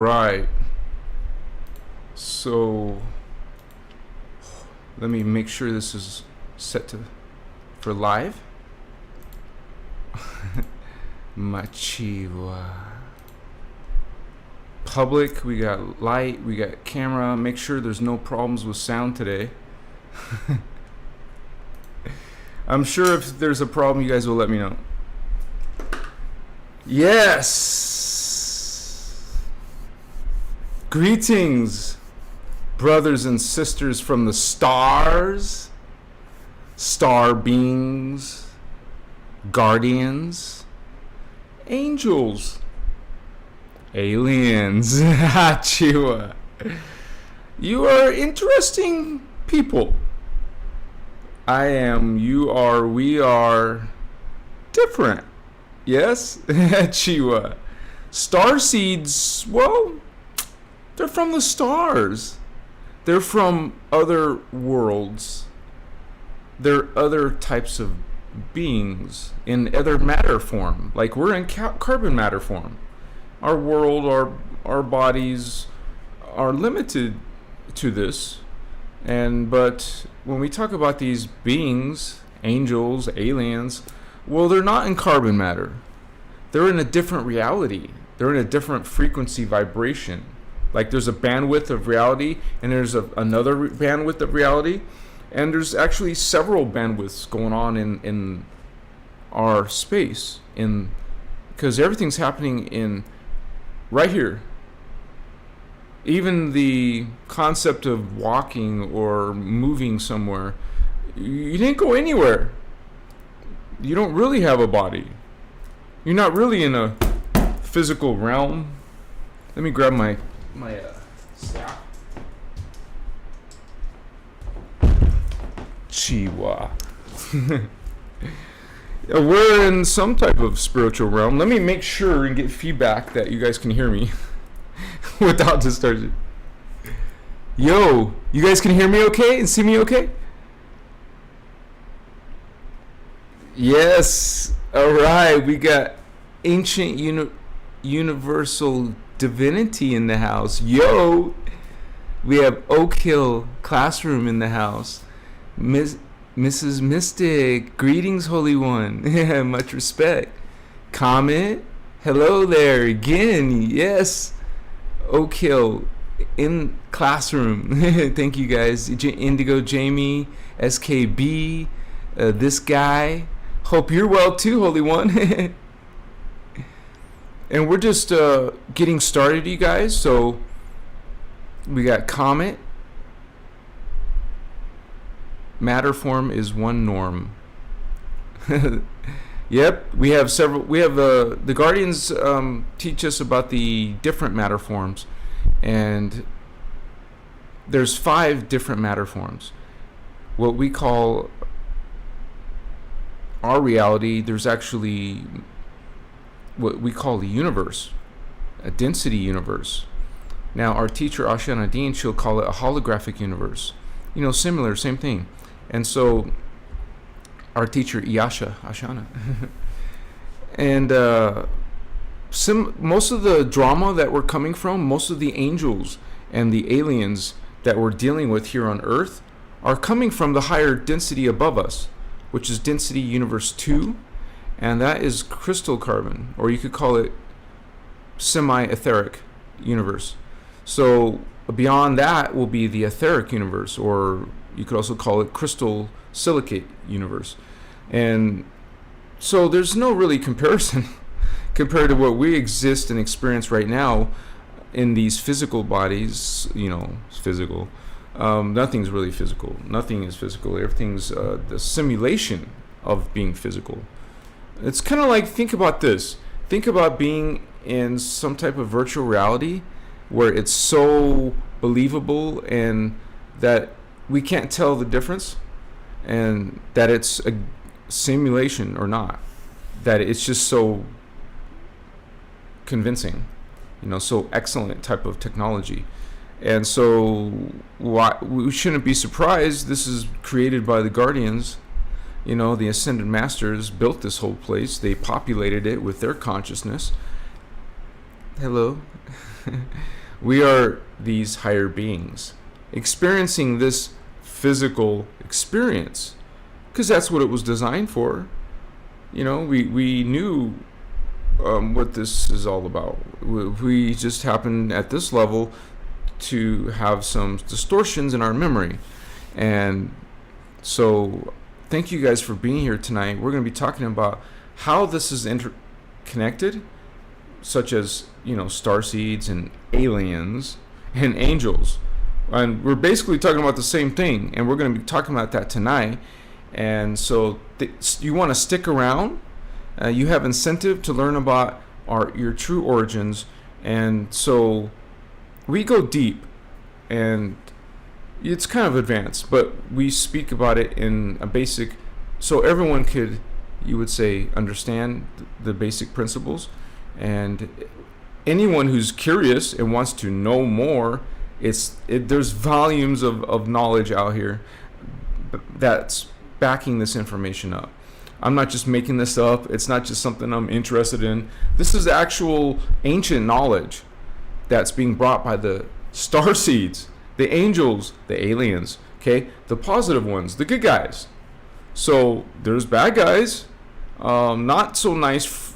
Right. So let me make sure this is set for live. Machiwa. Public, we got light, we got camera. Make sure there's no problems with sound today. I'm sure if there's a problem, you guys will let me know. Yes! Greetings, brothers and sisters from the stars, star beings, guardians, angels, aliens. Chiwa. You are interesting people. I am, you are, we are different. Yes? Chiwa. Starseeds, well, they're from the stars. They're from other worlds. They're other types of beings in other matter form. Like we're in carbon matter form. Our world, our bodies are limited to this. But when we talk about these beings, angels, aliens, well, they're not in carbon matter. They're in a different reality. They're in a different frequency vibration. Like there's a bandwidth of reality and there's another bandwidth of reality. And there's actually several bandwidths going on in our space. Because everything's happening in right here. Even the concept of walking or moving somewhere, you didn't go anywhere. You don't really have a body. You're not really in a physical realm. Let me grab my staff. Chiwa. We're in some type of spiritual realm. Let me make sure and get feedback that you guys can hear me without distortion. Yo, you guys can hear me okay and see me okay? Yes. All right, we got ancient universal divinity in the house. Yo, we have Oak Hill Classroom in the house. Mrs. Mystic, greetings, Holy One. Much respect. Comment, hello there again. Yes, Oak Hill in Classroom. Thank you guys. Indigo Jamie, SKB, this guy. Hope you're well too, Holy One. And we're just getting started, you guys. So we got Comet. Matter form is one norm. Yep, we have several. We have the Guardians teach us about the different matter forms, and there's 5 different matter forms. What we call our reality, there's actually what we call the universe, a density universe. Now, our teacher Ashana Dean, she'll call it a holographic universe. You know, similar, same thing. And so, our teacher Ashana, and most of the drama that we're coming from, most of the angels and the aliens that we're dealing with here on Earth, are coming from the higher density above us, which is density universe 2, and that is crystal carbon, or you could call it semi-etheric universe. So beyond that will be the etheric universe, or you could also call it crystal silicate universe. And so there's no really comparison compared to what we exist and experience right now in these physical bodies. You know, physical. Nothing's really physical. Nothing is physical. Everything's the simulation of being physical. It's kind of like, think about this. Think about being in some type of virtual reality where it's so believable and that we can't tell the difference, and that it's a simulation or not. That it's just so convincing, you know, so excellent type of technology. And so we shouldn't be surprised. This is created by the Guardians. You know, the Ascended Masters built this whole place. They populated it with their consciousness. Hello. We are these higher beings experiencing this physical experience because that's what it was designed for. We knew what this is all about. We just happen at this level to have some distortions in our memory. And so thank you guys for being here tonight. We're going to be talking about how this is interconnected, such as, starseeds and aliens and angels. And we're basically talking about the same thing, and we're going to be talking about that tonight. And so you want to stick around. You have incentive to learn about your true origins. And so we go deep, and it's kind of advanced, but we speak about it in a basic, so everyone could, you would say, understand the basic principles. And anyone who's curious and wants to know more, there's volumes of knowledge out here that's backing this information up. I'm not just making this up. It's not just something I'm interested in. This is actual ancient knowledge that's being brought by the starseeds, the angels, the aliens, okay? The positive ones, the good guys. So there's bad guys, not so nice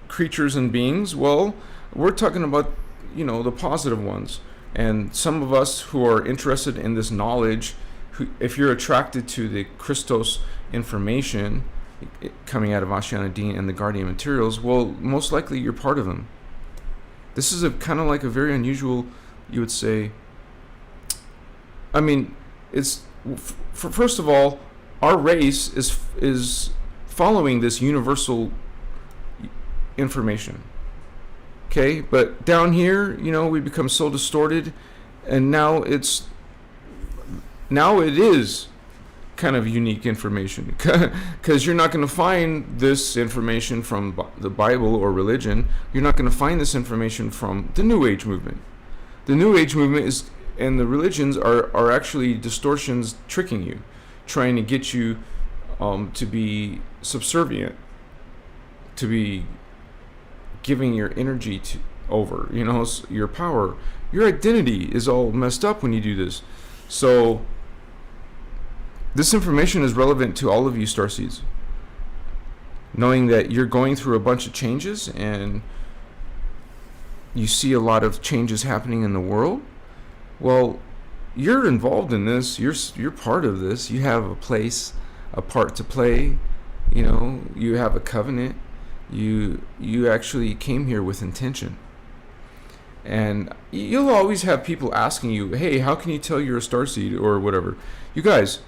creatures and beings. Well, we're talking about, the positive ones. And some of us who are interested in this knowledge, if you're attracted to the Christos information coming out of Ascension and the Guardian materials, well, most likely you're part of them. This is a kind of like a very unusual, you would say. I mean, it's first of all, our race is following this universal information. Okay, but down here, we become so distorted, and now it is kind of unique information, because you're not going to find this information from the Bible or religion. You're not going to find this information from the New Age movement. The New Age movement and the religions are actually distortions tricking you, trying to get you to be subservient, to be giving your energy over, your power. Your identity is all messed up when you do this. So this information is relevant to all of you starseeds, knowing that you're going through a bunch of changes and you see a lot of changes happening in the world. Well, you're involved in this. You're part of this. You have a part to play. You have a covenant. You actually came here with intention. And you'll always have people asking you, hey, how can you tell you're a starseed or whatever? You guys,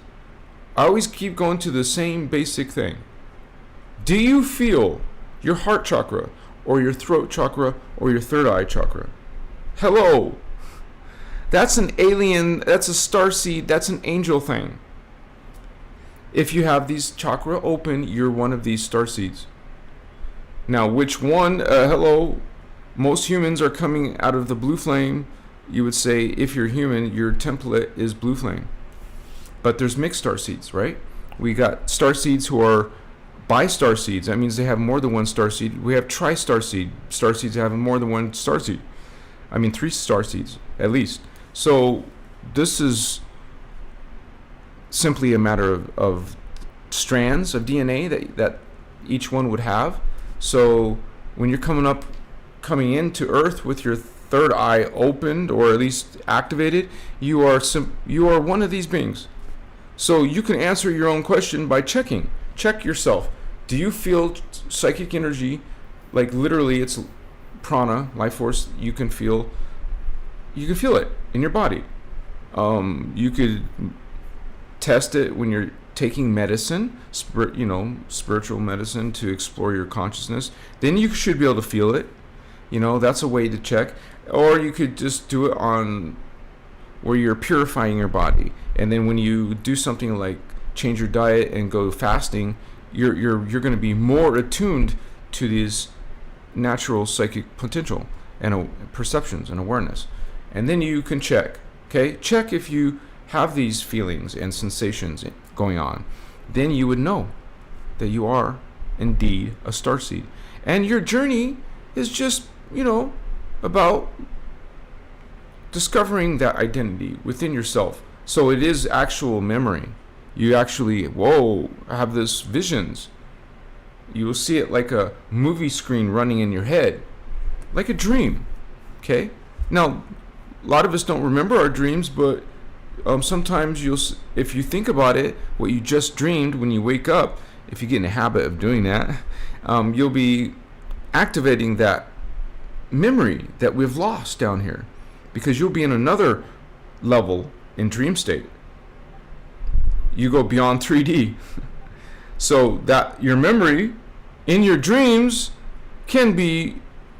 I always keep going to the same basic thing. Do you feel your heart chakra or your throat chakra or your third eye chakra? Hello. That's an alien, that's a starseed, that's an angel thing. If you have these chakra open, you're one of these starseeds. Now, which one? Hello. Most humans are coming out of the blue flame. You would say, if you're human, your template is blue flame. But there's mixed starseeds, right? We got starseeds who are bi-starseeds. That means they have more than one starseed. We have tri-starseed. Starseeds having more than one starseed. I mean, 3 starseeds, at least. So this is simply a matter of strands of DNA that each one would have. So when you're coming into Earth with your third eye opened or at least activated, you are one of these beings. So you can answer your own question by checking. Check yourself. Do you feel psychic energy? Like literally, it's prana, life force. You can feel it in your body. You could test it when you're taking medicine, spiritual medicine to explore your consciousness. Then you should be able to feel it. That's a way to check. Or you could just do it on where you're purifying your body, and then when you do something like change your diet and go fasting, you're going to be more attuned to these natural psychic potential and perceptions and awareness. And then you can check. Check if you have these feelings and sensations going on. Then you would know that you are indeed a starseed, and your journey is just about discovering that identity within yourself. So it is actual memory. You actually, have this visions. You will see it like a movie screen running in your head, like a dream. Okay? Now, a lot of us don't remember our dreams, but sometimes if you think about it, what you just dreamed when you wake up, if you get in a habit of doing that, you'll be activating that memory that we've lost down here, because you'll be in another level in dream state. You go beyond 3D. So that your memory in your dreams can be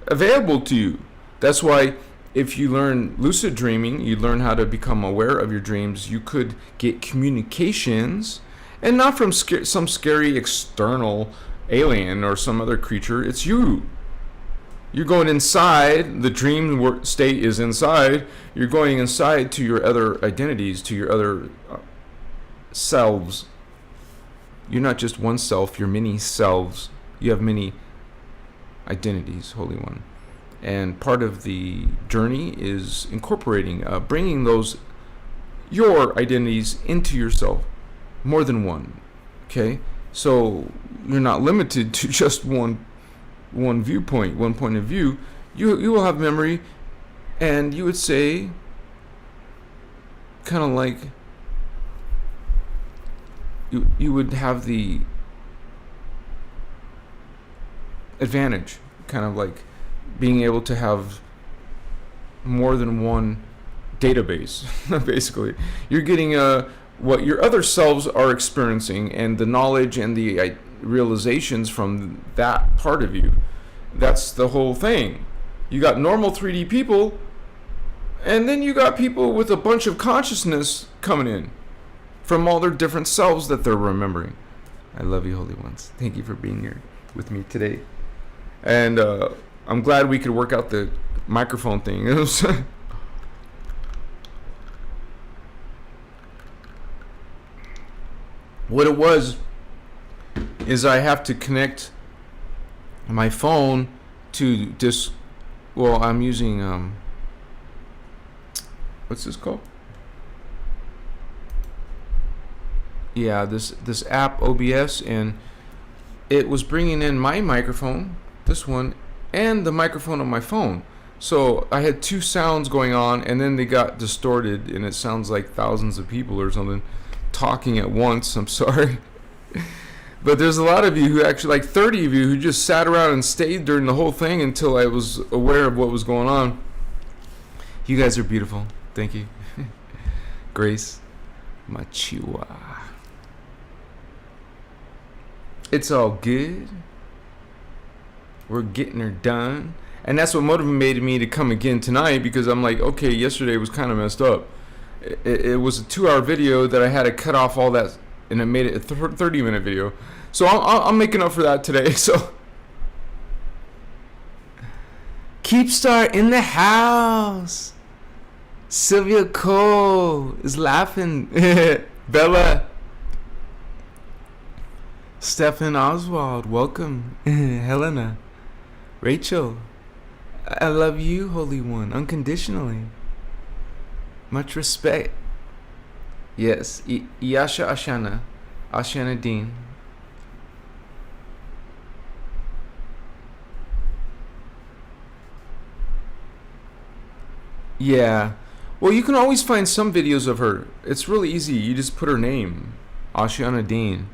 available to you. That's why if you learn lucid dreaming, you learn how to become aware of your dreams, you could get communications, and not from some scary external alien or some other creature. It's you. You're going inside. The dream state is inside. You're going inside to your other identities, to your other selves. You're not just one self, you're many selves. You have many identities, Holy One. And part of the journey is incorporating, bringing your identities into yourself, more than one. Okay? So you're not limited to just one viewpoint, one point of view. You will have memory, and you would say, kind of like, you would have the advantage, kind of like being able to have more than one database. Basically, you're getting what your other selves are experiencing, and the knowledge and the realizations from that part of you. That's the whole thing. You got normal 3D people, and then you got people with a bunch of consciousness coming in from all their different selves that they're remembering. I love you, Holy Ones. Thank you for being here with me today. And I'm glad we could work out the microphone thing. What it was is I have to connect my phone to this. Well, I'm using what's this called? Yeah, this app OBS, and it was bringing in my microphone, this one, and the microphone on my phone. So I had two sounds going on, and then they got distorted, and it sounds like thousands of people or something talking at once. I'm sorry. But there's a lot of you who actually, like 30 of you, who just sat around and stayed during the whole thing until I was aware of what was going on. You guys are beautiful. Thank you. Grace Machiwa. It's all good. We're getting her done. And that's what motivated me to come again tonight, because I'm like, okay, yesterday was kind of messed up. It was a 2-hour video that I had to cut off all that, and it made it a 30-minute video. So I'm making up for that today. So Keepstar in the house. Sylvia Cole is laughing. Bella. Stephen Oswald, welcome. Helena. Rachel. I love you, Holy One, unconditionally. Much respect. Yes, Yasha Ashana. Ashana Dean. Yeah. Well, you can always find some videos of her. It's really easy. You just put her name, Ashana Dean.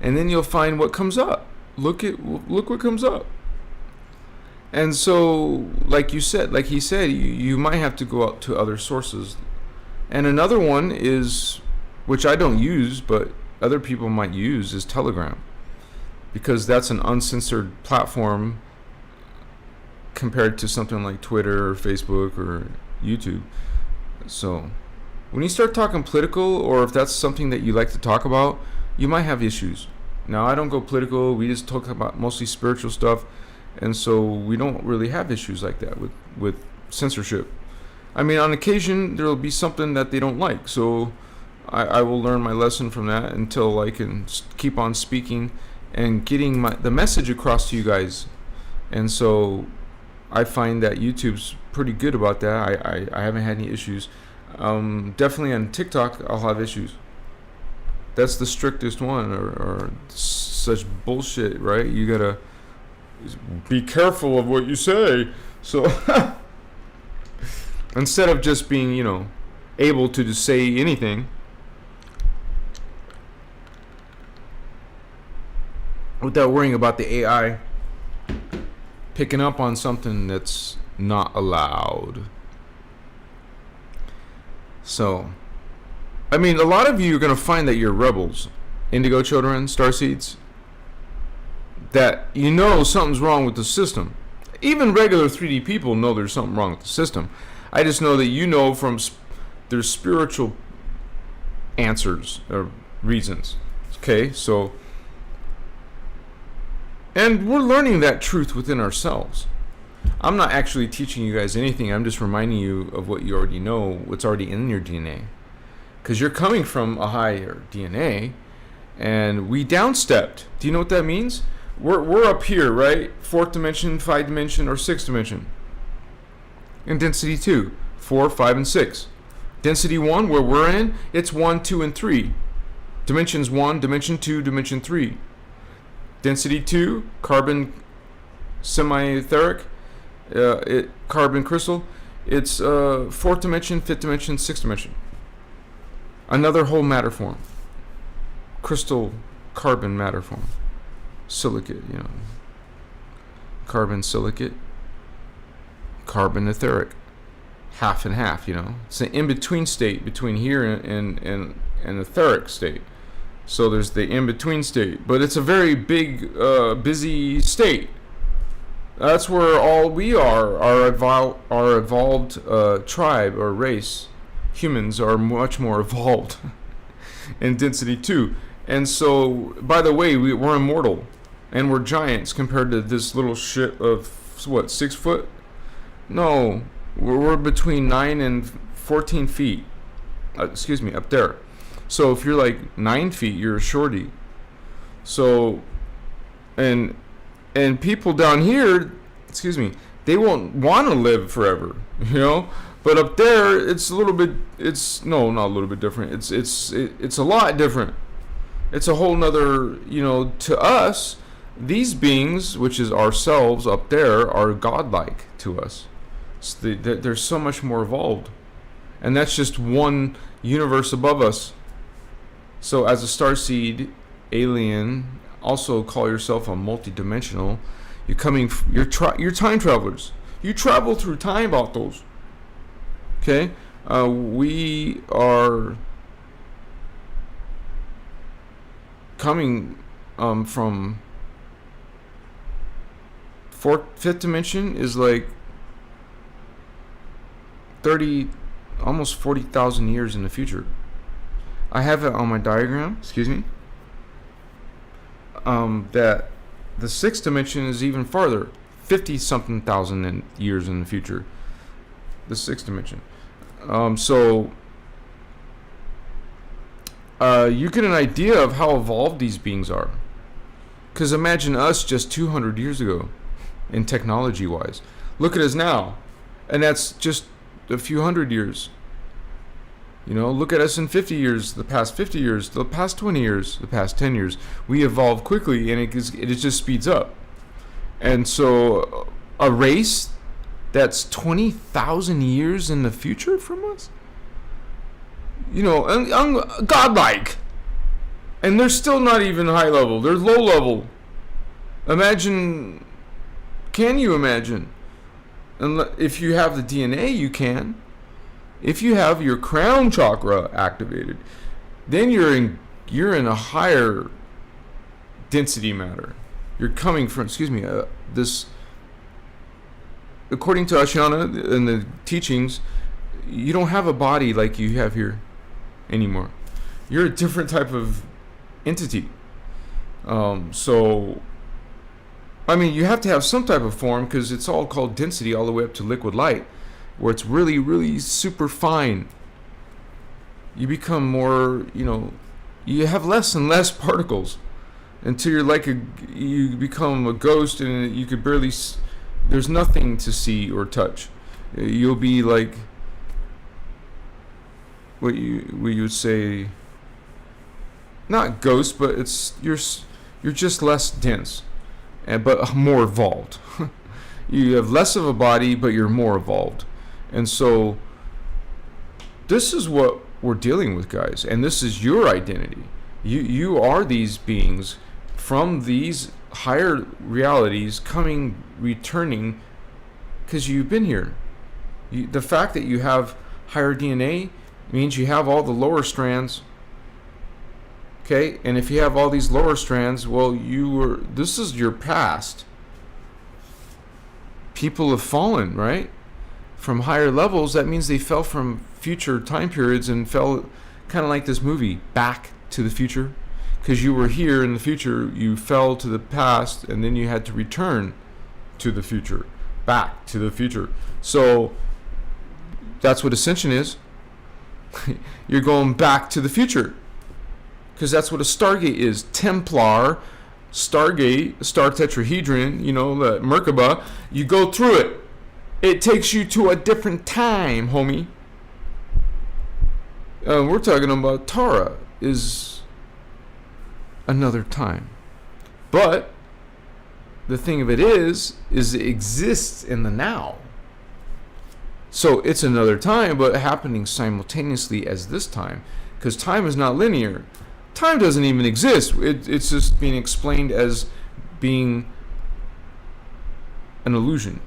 And then you'll find what comes up. Look what comes up. And so, like he said, you might have to go out to other sources. And another one is, which I don't use, but other people might use, is Telegram. Because that's an uncensored platform compared to something like Twitter or Facebook or YouTube. So, when you start talking political, or if that's something that you like to talk about, you might have issues. Now, I don't go political. We just talk about mostly spiritual stuff. And so we don't really have issues like that with censorship. I mean, on occasion, there will be something that they don't like. So I will learn my lesson from that until I can keep on speaking and getting the message across to you guys. And so I find that YouTube's pretty good about that. I haven't had any issues. Definitely on TikTok, I'll have issues. That's the strictest one, or such bullshit, right? You gotta be careful of what you say. So instead of just being, able to just say anything, without worrying about the AI picking up on something that's not allowed. So, a lot of you are going to find that you're rebels, Indigo children, Starseeds, that something's wrong with the system. Even regular 3D people know there's something wrong with the system. I just know that from there's spiritual answers or reasons. Okay, so, and we're learning that truth within ourselves. I'm not actually teaching you guys anything. I'm just reminding you of what you already know, what's already in your DNA. Because you're coming from a higher DNA, and we downstepped. Do you know what that means? We're up here, right? 4th dimension, 5th dimension, or 6th dimension. In density 2, 4, 5, and 6. Density 1, where we're in, it's 1, 2, and 3. Dimensions 1, dimension 2, dimension 3. Density 2, carbon semi-etheric, carbon crystal. It's 4th dimension, 5th dimension, 6th dimension. Another whole matter form. Crystal carbon matter form. Silicate, Carbon silicate. Carbon etheric. Half and half, It's an in-between state between here and etheric state. So there's the in-between state. But it's a very big, busy state. That's where all we are, our evolved tribe or race. Humans are much more evolved in density 2. And so, by the way, we're immortal. And we're giants compared to this little shit of, 6 foot? No, we're between 9 and 14 feet. Up there. So if you're like 9 feet, you're a shorty. So, and people down here, they won't want to live forever, But up there, it's a little bit. Not a little bit different. It's a lot different. It's a whole nother. To us, these beings, which is ourselves up there, are godlike to us. So they're so much more evolved, and that's just one universe above us. So, as a starseed alien, also call yourself a multi-dimensional. You're time travelers. You travel through time, about those. Okay, we are coming from 5th dimension is like 30, almost 40,000 years in the future. I have it on my diagram. That the 6th dimension is even farther, 50-something thousand years in the future. The 6th dimension. So you get an idea of how evolved these beings are. Because imagine us just 200 years ago, in technology-wise. Look at us now, and that's just a few hundred years. Look at us in 50 years, the past 50 years, the past 20 years, the past 10 years. We evolve quickly, and it just speeds up. And so a race that's 20,000 years in the future from us, godlike, and they're still not even high level. They're low level. Can you imagine? And if you have the DNA, you can. If you have your crown chakra activated, then you're in a higher density matter. You're coming from, this. According to Ascension and the teachings, you don't have a body like you have here anymore. You're a different type of entity. You have to have some type of form, because it's all called density all the way up to liquid light, where it's really, really super fine. You become more, you have less and less particles until you become a ghost, and you could barely, there's nothing to see or touch. You'll be like what you would say, not ghost, but you're just less dense, but more evolved. You have less of a body, but you're more evolved. And so this is what we're dealing with, guys, and this is your identity. You are these beings from these higher realities returning, because you've been here. The fact that you have higher DNA means you have all the lower strands. Okay, and if you have all these lower strands, well, this is your past. People have fallen, right? From higher levels. That means they fell from future time periods and fell kind of like this movie, Back to the Future. Because you were here in the future, you fell to the past, and then you had to return to the future, back to the future. So that's what Ascension is. You're going back to the future, because that's what a Stargate is. Templar, Stargate, Star Tetrahedron, the Merkaba. You go through it. It takes you to a different time, homie. We're talking about Tara is another time. But the thing of it is it exists in the now. So it's another time, but happening simultaneously as this time, because time is not linear. Time doesn't even exist. It's just being explained as being an illusion.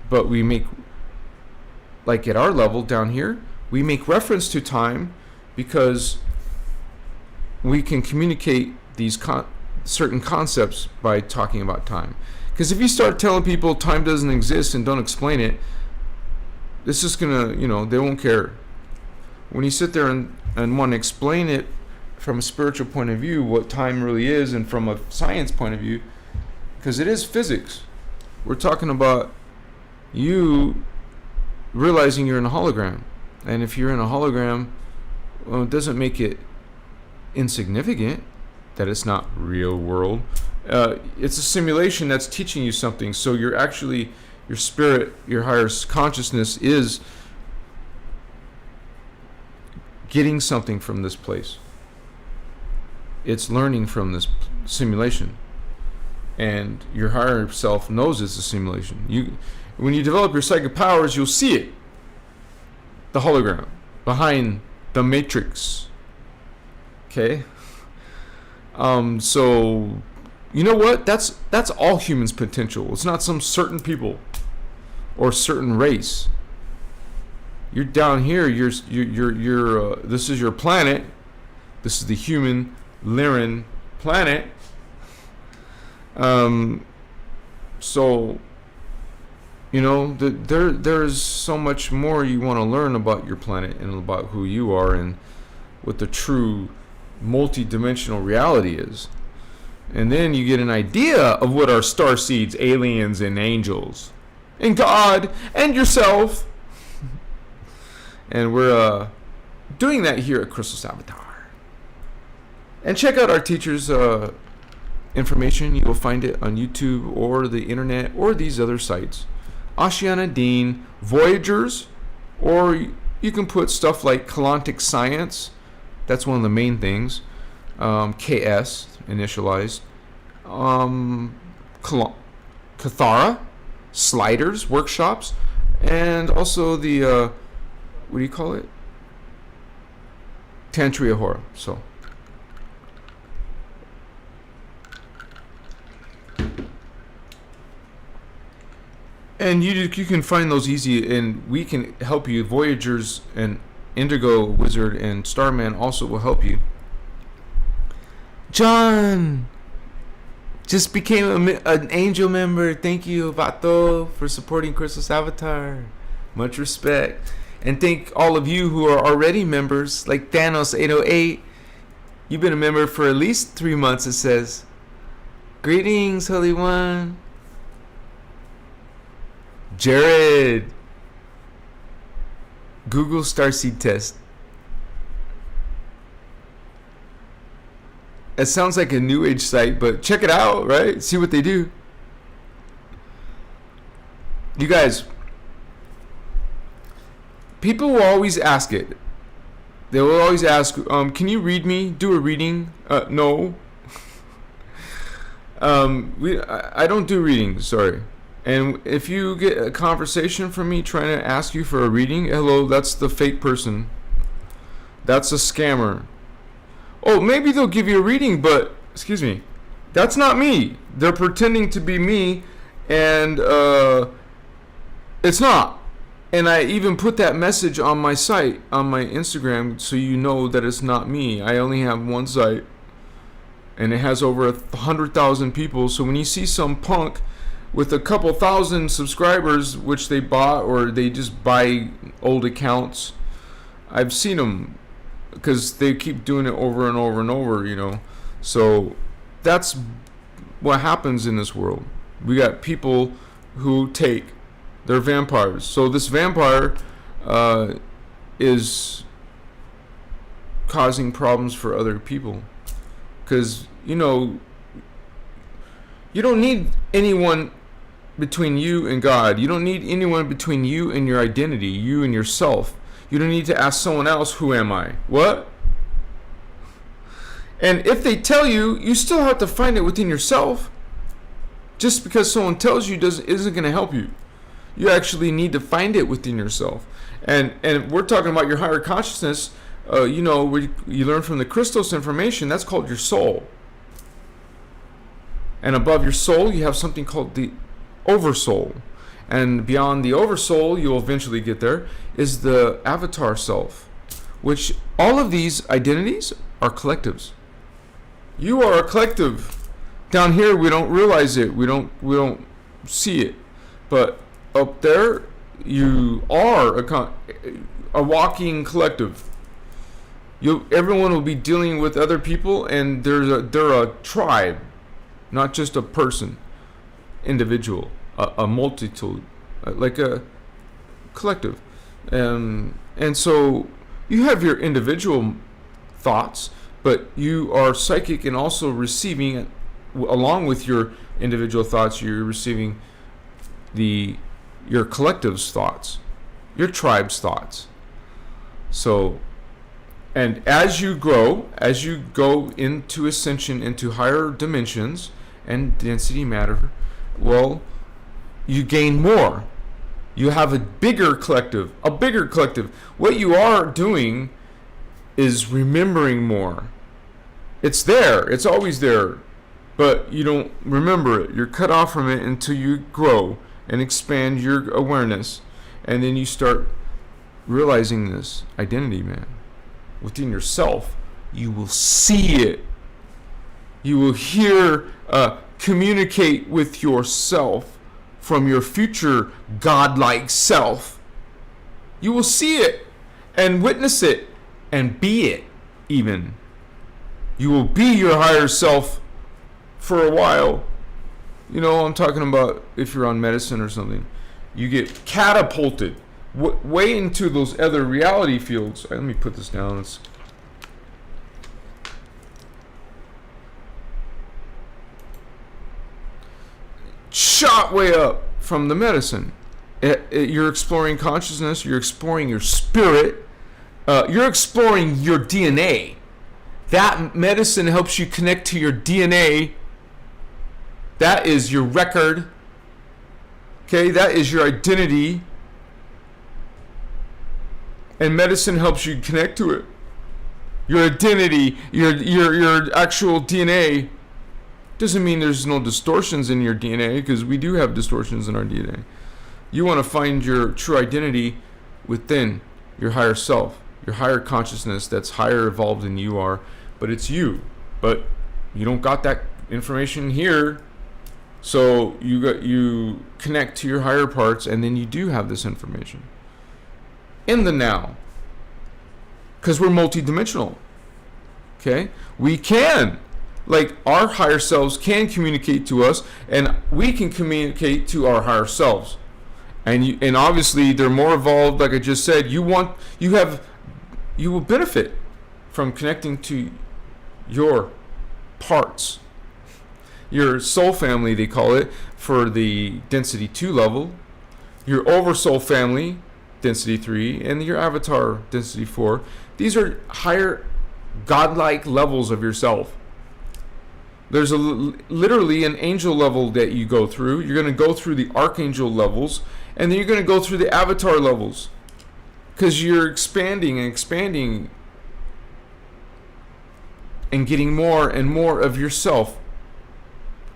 But we make, like at our level down here, we make reference to time because we can communicate these certain concepts by talking about time. Because if you start telling people time doesn't exist and don't explain it, it's just gonna, they won't care. When you sit there and want to explain it from a spiritual point of view, what time really is, and from a science point of view, because it is physics. We're talking about you realizing you're in a hologram. And if you're in a hologram, well, it doesn't make it insignificant that it's not real world. It's a simulation that's teaching you something. So you're actually, your spirit, your higher consciousness is getting something from this place. It's learning from this simulation. And your higher self knows it's a simulation. When you develop your psychic powers, you'll see it. The hologram behind the matrix. Okay? So you know what? That's all humans' potential. It's not some certain people or certain race. You're down here. You're this is your planet. This is the human Lyran planet. So there's so much more you want to learn about your planet and about who you are and what the true multi-dimensional reality is. And then you get an idea of what are starseeds, aliens, and angels, and God, and yourself. And we're doing that here at Christos Avatar. And check out our teachers' information. You will find it on YouTube or the internet or these other sites. Ashiana Dean, Voyagers, or you can put stuff like Kalantic Science. That's one of the main things. KS, initialized. Cathara, Sliders, Workshops, and also the, what do you call it? Tantria Horror. So. And you can find those easy, and we can help you. Voyagers and Indigo Wizard and Starman also will help you. John just became an angel member. Thank you, Vato, for supporting Christos Avatar. Much respect. And thank all of you who are already members, like Thanos808. You've been a member for at least 3 months, it says. Greetings, Holy One. Jared, Google Starseed test. It sounds like a new age site, but check it out, right? See what they do. You guys, people will always ask it. They will always ask, can you read me? Do a reading? No. I don't do readings, sorry. And if you get a conversation from me trying to ask you for a reading, hello, that's the fake person. That's a scammer. Oh, maybe they'll give you a reading, but, excuse me, that's not me. They're pretending to be me, and it's not. And I even put that message on my site, on my Instagram, so you know that it's not me. I only have one site, and it has over 100,000 people. So when you see some punk with a couple thousand subscribers, which they bought or they just buy old accounts, I've seen them because they keep doing it over and over and over, you know. So that's what happens in this world. We got people who take. They're vampires. So this vampire is causing problems for other people. Because, you know, you don't need anyone between you and God. You don't need anyone between you and your identity, you and yourself. You don't need to ask someone else, who am I? What? And if they tell you, you still have to find it within yourself. Just because someone tells you isn't going to help you. You actually need to find it within yourself. And we're talking about your higher consciousness. You know, where you learn from the Christos information, that's called your soul. And above your soul, you have something called the oversoul. And beyond the oversoul, you'll eventually get there, is the avatar self. Which all of these identities are collectives. You are a collective. Down here, we don't realize it. We don't see it. But up there, you are a walking collective. Everyone will be dealing with other people, and they're a tribe, not just a person, individual, a multitude, like a collective. And so you have your individual thoughts, but you are psychic and also receiving, along with your individual thoughts, you're receiving your collective's thoughts, your tribe's thoughts. So, and as you grow, as you go into ascension, into higher dimensions and density matter, well, you gain more. You have a bigger collective. What you are doing is remembering more. It's there. It's always there. But you don't remember it. You're cut off from it until you grow and expand your awareness. And then you start realizing this identity, man. Within yourself, you will see it. You will communicate with yourself from your future godlike self. You will see it and witness it and be it even. You will be your higher self for a while. You know, I'm talking about if you're on medicine or something. You get catapulted way into those other reality fields. Let me put this down. It's shot way up from the medicine. You're exploring consciousness. You're exploring your spirit. You're exploring your DNA. That medicine helps you connect to your DNA. That is your record. Okay, that is your identity. And medicine helps you connect to it. Your identity, your actual DNA. Doesn't mean there's no distortions in your DNA, because we do have distortions in our DNA. You want to find your true identity within your higher self, your higher consciousness that's higher evolved than you are, but it's you. But you don't got that information here. So you connect to your higher parts, and then you do have this information in the now, because we're multidimensional. Okay, we can, like, our higher selves can communicate to us, and we can communicate to our higher selves, and obviously they're more evolved. Like I just said, you will benefit from connecting to your parts. Your soul family, they call it, for the density 2 level. your oversoul family, density 3, and your avatar, density 4. These are higher godlike levels of yourself. There's literally an angel level that you go through. You're going to go through the archangel levels, and then you're going to go through the avatar levels, because you're expanding and getting more and more of yourself.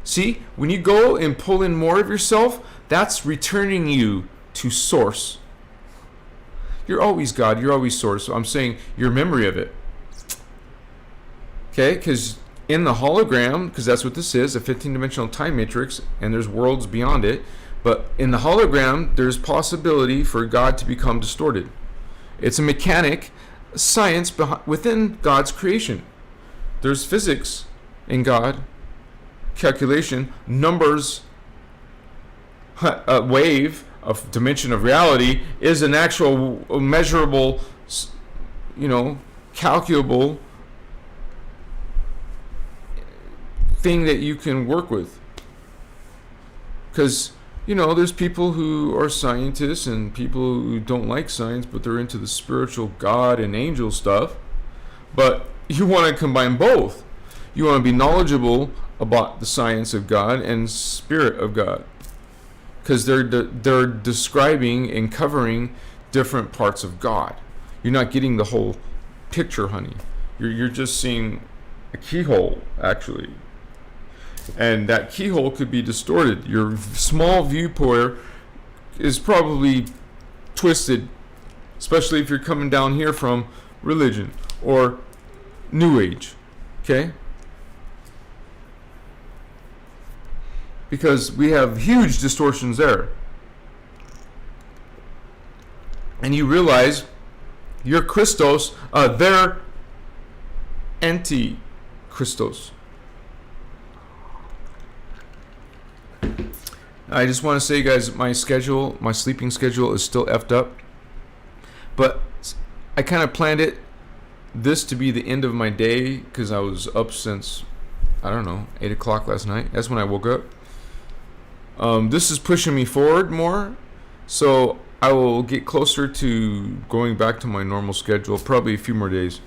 See, when you go and pull in more of yourself, that's returning you to source. You're always God, you're always source. So I'm saying your memory of it. Okay, because in the hologram, because that's what this is, a 15-dimensional time matrix, and there's worlds beyond it, but in the hologram, there's possibility for God to become distorted. It's a mechanic, science within God's creation. There's physics in God, calculation, numbers, a wave of dimension of reality is an actual measurable, calculable thing that you can work with. Because, there's people who are scientists and people who don't like science, but they're into the spiritual God and angel stuff. But you want to combine both. You want to be knowledgeable about the science of God and spirit of God, because they're describing and covering different parts of God. You're not getting the whole picture, honey. You're just seeing a keyhole, actually, and that keyhole could be distorted. Your small viewport is probably twisted, especially if you're coming down here from religion or New Age. Okay? Because we have huge distortions there. And you realize you're Christos, they're anti-Christos. I just want to say, guys, my sleeping schedule is still effed up. But I kind of planned this to be the end of my day, because I was up since, 8 o'clock last night. That's when I woke up. This is pushing me forward more, so I will get closer to going back to my normal schedule, probably a few more days.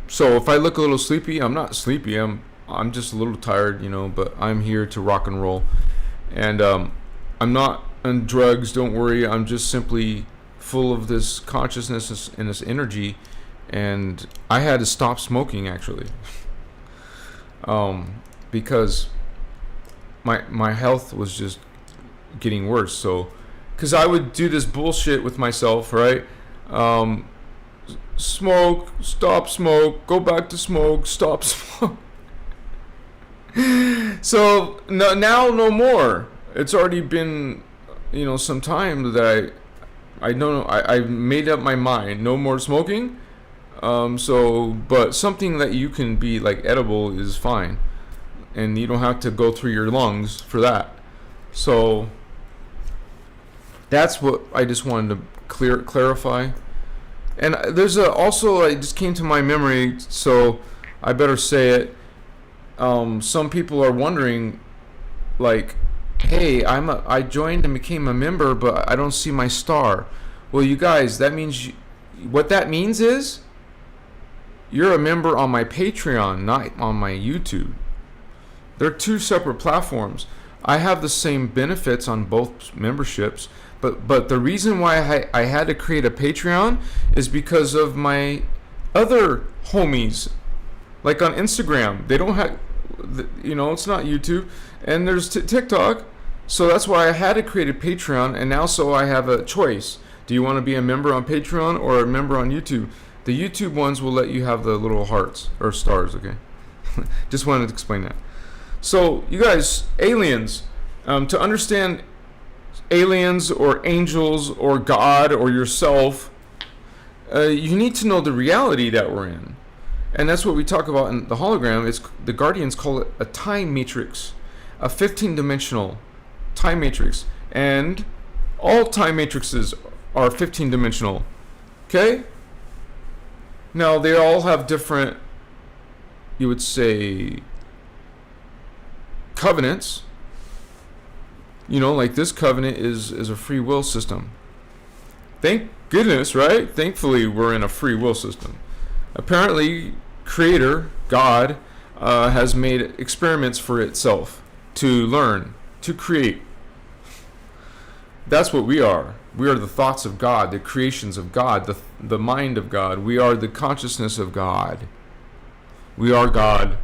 So if I look a little sleepy, I'm not sleepy. I'm just a little tired, but I'm here to rock and roll. And I'm not on drugs, don't worry. I'm just simply full of this consciousness and this energy, and I had to stop smoking, actually. Because my health was just getting worse. So, because I would do this bullshit with myself, right? Smoke, stop smoke, go back to smoke, stop smoke. So now no more. It's already been, some time that I don't know. I made up my mind. No more smoking. But something that you can be like edible is fine. And you don't have to go through your lungs for that. So that's what I just wanted to clarify. And there's also, it just came to my memory, so I better say it. Some people are wondering, like, hey, I joined and became a member, but I don't see my star. Well, you guys, that means what that means is you're a member on my Patreon, not on my YouTube. They're two separate platforms. I have the same benefits on both memberships, but the reason why I had to create a Patreon is because of my other homies, like on Instagram. They don't have, it's not YouTube, and there's TikTok. So that's why I had to create a Patreon, and now so I have a choice. Do you want to be a member on Patreon or a member on YouTube? The YouTube ones will let you have the little hearts or stars, okay? Just wanted to explain that. So, you guys, aliens, to understand aliens or angels or God or yourself, you need to know the reality that we're in. And that's what we talk about in the hologram. It's the Guardians call it a time matrix, a 15-dimensional time matrix. And all time matrices are 15-dimensional. Okay? Now, they all have different, you would say, covenants. Like this covenant is a free will system. Thank goodness, right? Thankfully, we're in a free will system. Apparently, Creator, God, has made experiments for itself to learn, to create. That's what we are. We are the thoughts of God, the creations of God, the mind of God. We are the consciousness of God. We are God.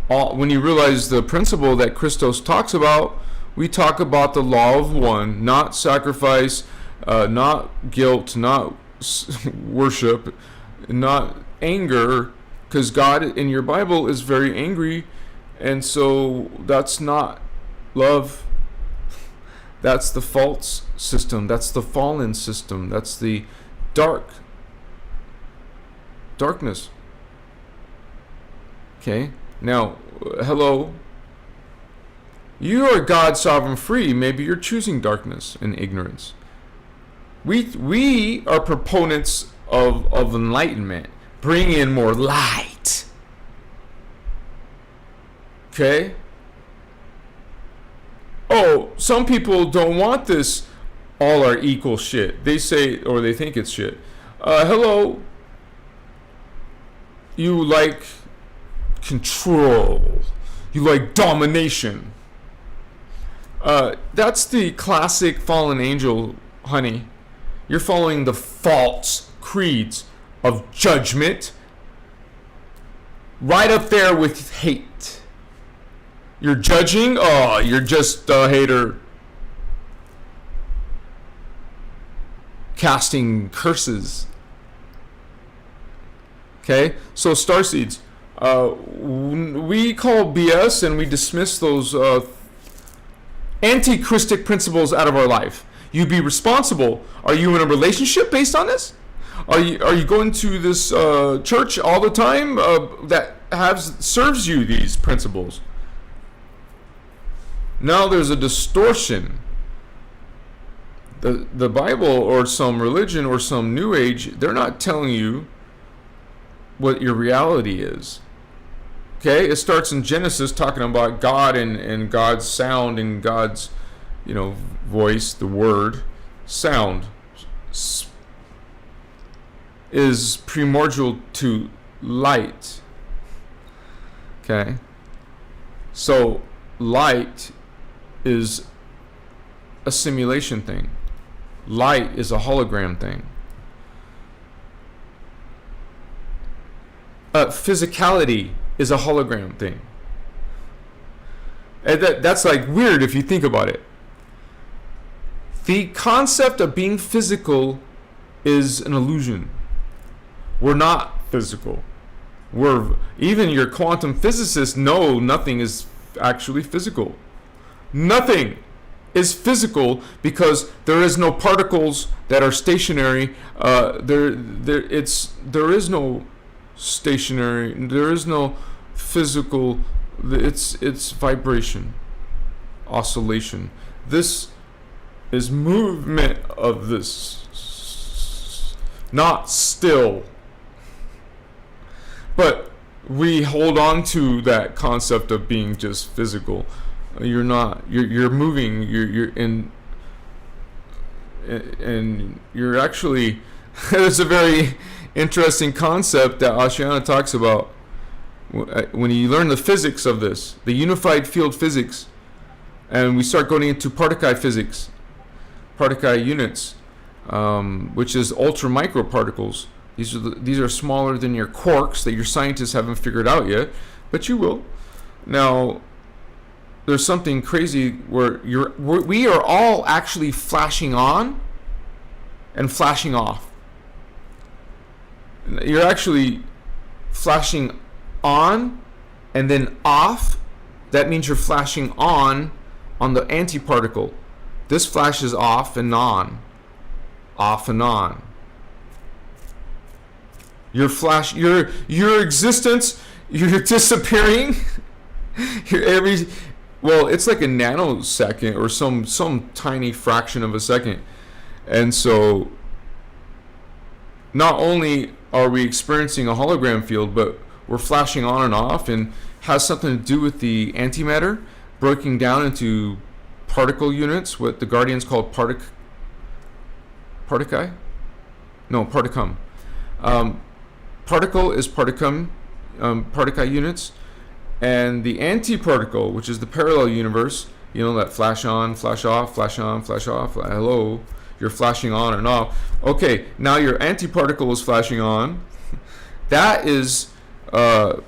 When you realize the principle that Christos talks about, we talk about the law of one, not sacrifice, not guilt, not worship, not anger, because God in your Bible is very angry, and so that's not love. That's the false system. That's the fallen system. That's the darkness. Okay? Now, hello. You are God sovereign free. Maybe you're choosing darkness and ignorance. We are proponents of enlightenment. Bring in more light. Okay? Oh, some people don't want this all are equal shit. They say, or they think it's shit. Hello. You like control. You like domination. That's the classic fallen angel, honey. You're following the false creeds of judgment. Right up there with hate. You're judging? Oh, you're just a hater. Casting curses. Okay? So, Starseeds. We call BS and we dismiss those anti-Christic principles out of our life. You be responsible. Are you in a relationship based on this? Are you going to this church all the time that serves you these principles? Now there's a distortion. The Bible or some religion or some new age, they're not telling you what your reality is. Okay, it starts in Genesis talking about God and God's sound and God's, voice, the word, sound is primordial to light. Okay, so light is a simulation thing. Light is a hologram thing. Physicality is a hologram thing. And that's like weird if you think about it. The concept of being physical is an illusion. We're not physical. Even your quantum physicists know nothing is actually physical. Nothing is physical because there is no particles that are stationary. There is no stationary. There is no physical. It's vibration, oscillation. This is movement of this, not still. But we hold on to that concept of being just physical. You're not. You're moving. You're in, and you're actually. There's a very interesting concept that Asciana talks about when you learn the physics of this, the unified field physics, and we start going into particle physics, particle units, which is ultra microparticles. These are smaller than your quarks that your scientists haven't figured out yet, but you will. Now, there's something crazy where we are all actually flashing on and flashing off. You're actually flashing on and then off. That means you're flashing on the antiparticle. This flashes off and on. Off and on. Your existence, you're disappearing. It's like a nanosecond or some tiny fraction of a second. And so not only are we experiencing a hologram field, but we're flashing on and off, and has something to do with the antimatter breaking down into particle units, what the Guardians called particum. Particle is particum, particle units, and the antiparticle, which is the parallel universe, that flash on, flash off, flash on, flash off. Hello, you're flashing on and off. Okay, now your antiparticle is flashing on. That is, man,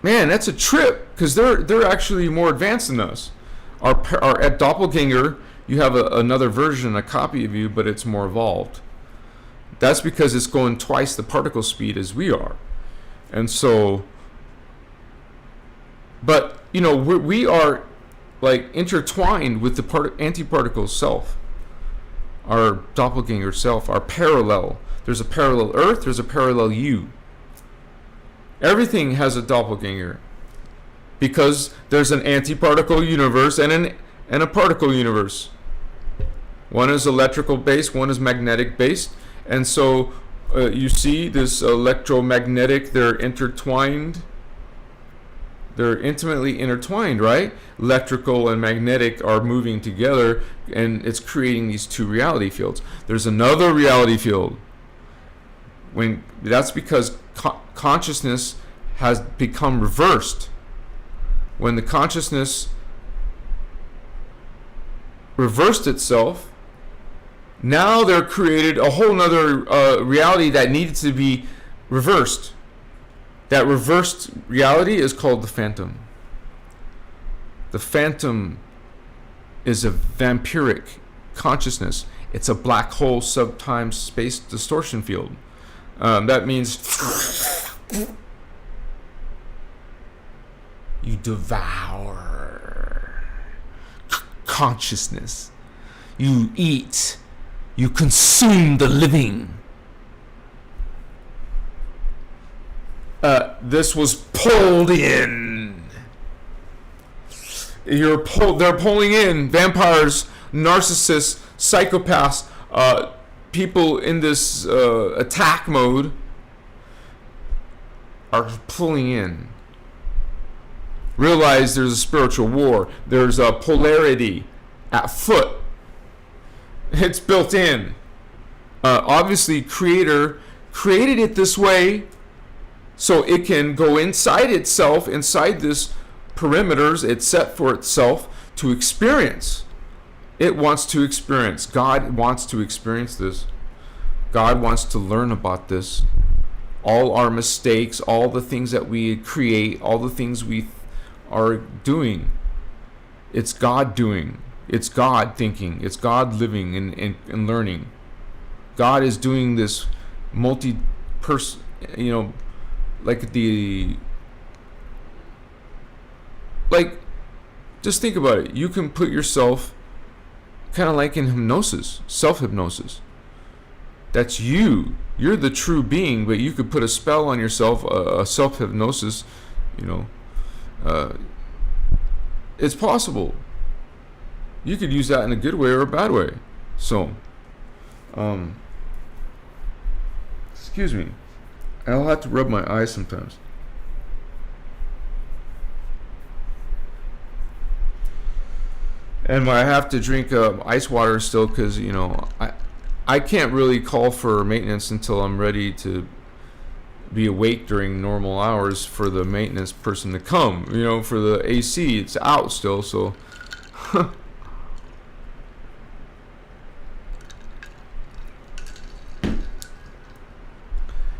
that's a trip, because they're actually more advanced than us. Our doppelganger, you have another version, a copy of you, but it's more evolved. That's because it's going twice the particle speed as we are. And so, but, we are like intertwined with the antiparticle self, our doppelganger self, our parallel. There's a parallel Earth, there's a parallel you. Everything has a doppelganger, because there's an antiparticle universe and a particle universe. One is electrical based, one is magnetic based. And so you see this electromagnetic, they're intertwined. They're intimately intertwined, right? Electrical and magnetic are moving together, and it's creating these two reality fields. There's another reality field. That's because consciousness has become reversed. When the consciousness reversed itself, now there created a whole nother reality that needed to be reversed. That reversed reality is called the phantom. The phantom is a vampiric consciousness. It's a black hole subtime space distortion field. That means you devour consciousness. You eat. You consume the living. This was pulled in. They're pulling in vampires, narcissists, psychopaths, people in this attack mode are pulling in. Realize there's a spiritual war. There's a polarity at foot. It's built in. Obviously, Creator created it this way so it can go inside itself, inside this perimeters it's set for itself to experience. It wants to experience. God wants to experience this. God wants to learn about this. All our mistakes, all the things that we create, all the things we are doing, it's God doing. It's God thinking. It's God living and learning. God is doing this multi-person, just think about it. You can put yourself kind of like in hypnosis, self-hypnosis. That's you. You're the true being, but you could put a spell on yourself, a self-hypnosis, it's possible. You could use that in a good way or a bad way. So, excuse me. I'll have to rub my eyes sometimes. And I have to drink ice water still because, I can't really call for maintenance until I'm ready to be awake during normal hours for the maintenance person to come. For the AC, it's out still, so...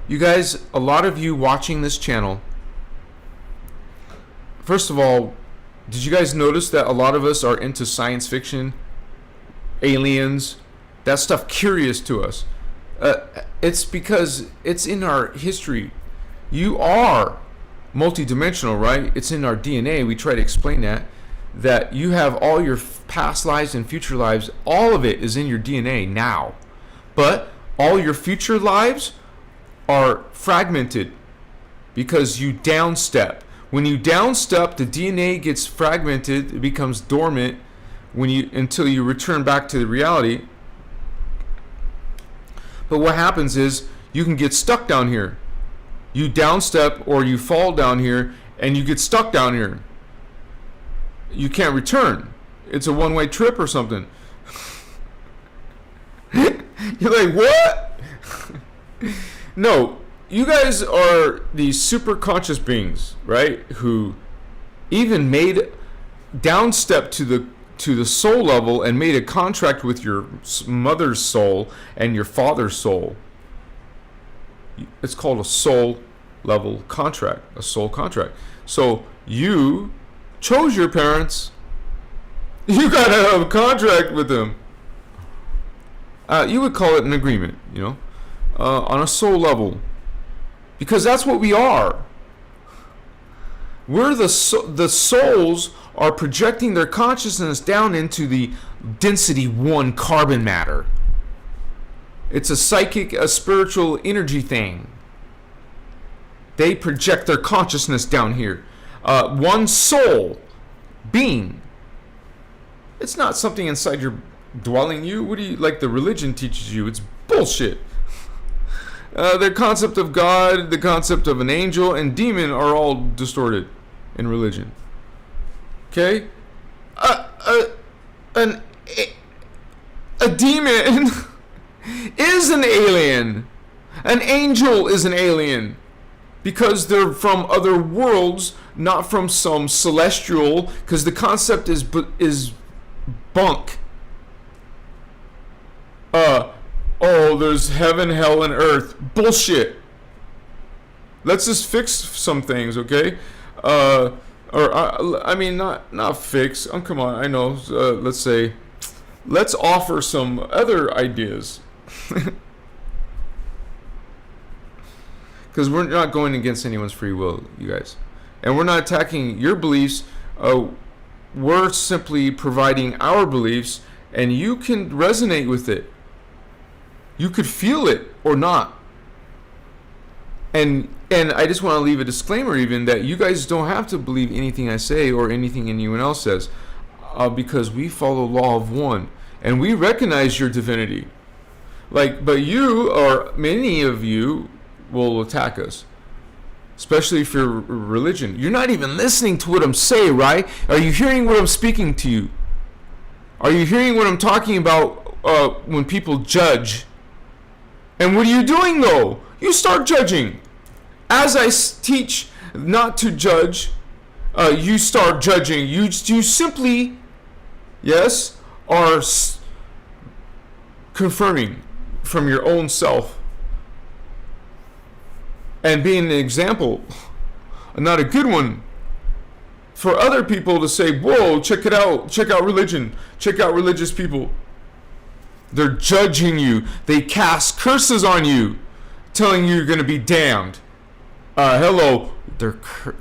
You guys, a lot of you watching this channel, first of all, did you guys notice that a lot of us are into science fiction, aliens, that stuff curious to us? It's because it's in our history. You are multidimensional, right? It's in our DNA. We try to explain that you have all your past lives and future lives, all of it is in your DNA now. But all your future lives are fragmented because you downstep. When you downstep, the DNA gets fragmented, it becomes dormant until you return back to the reality. But what happens is you can get stuck down here. You downstep or you fall down here and you get stuck down here. you can't return. It's a one-way trip or something. You're like, what? No, you guys are these super conscious beings, right? Who even made downstep to the soul level and made a contract with your mother's soul and your father's soul. It's called a soul level contract, a soul contract. So you chose your parents. You gotta have a contract with them. You would call it an agreement, on a soul level, because that's what we are. We're the souls are projecting their consciousness down into the density 1 carbon matter. It's a psychic, a spiritual energy thing. They project their consciousness down here. One soul being. It's not something inside your dwelling you. What do you, like the religion teaches you? It's bullshit. The concept of God, the concept of an angel and demon are all distorted in religion. Okay? A demon is an alien. An angel is an alien. Because they're from other worlds, not from some celestial, because the concept is bunk. There's heaven, hell, and earth. Bullshit. Let's just fix some things, okay? Not fix. Come on, I know. Let's say, let's offer some other ideas. Because we're not going against anyone's free will, you guys. And we're not attacking your beliefs. We're simply providing our beliefs, and you can resonate with it. You could feel it or not. And I just want to leave a disclaimer even that you guys don't have to believe anything I say or anything anyone else says, because we follow law of one and we recognize your divinity. But you, or many of you, will attack us, especially for religion. You're not even listening to what I'm saying, right? Are you hearing what I'm speaking to you? Are you hearing what I'm talking about when people judge? And what are you doing though? You start judging. As I teach not to judge, you start judging. You simply, yes, are confirming from your own self and being an example, not a good one, for other people to say, whoa, check it out, check out religion, check out religious people. They're judging you. They cast curses on you, telling you you're going to be damned. Hello,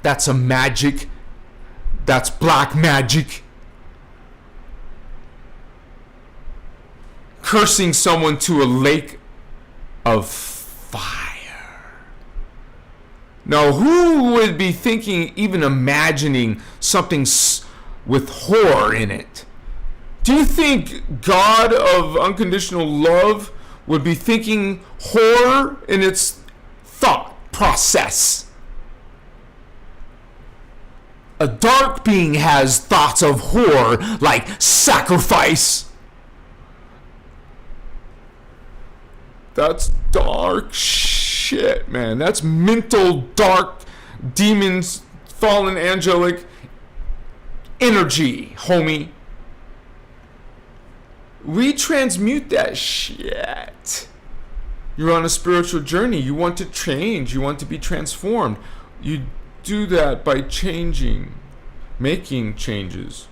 that's a magic. That's black magic. Cursing someone to a lake of fire. Now, who would be thinking, even imagining something with horror in it? Do you think God of unconditional love would be thinking horror in its thought process? A dark being has thoughts of horror, like sacrifice. That's dark shit, man. That's mental, dark, demons, fallen angelic energy, homie. We transmute that shit. You're on a spiritual journey. You want to change. You want to be transformed. You do that by changing, making changes.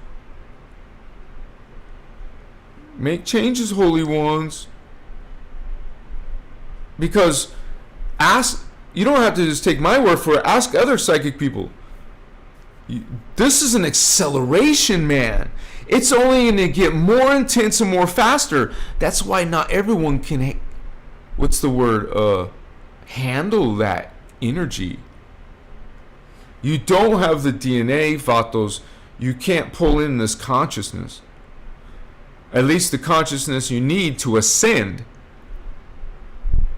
Make changes, holy ones. Because you don't have to just take my word for it. Ask other psychic people. This is an acceleration, man. It's only going to get more intense and more faster. That's why not everyone can, handle that energy. You don't have the DNA, Vatos. You can't pull in this consciousness. At least the consciousness you need to ascend.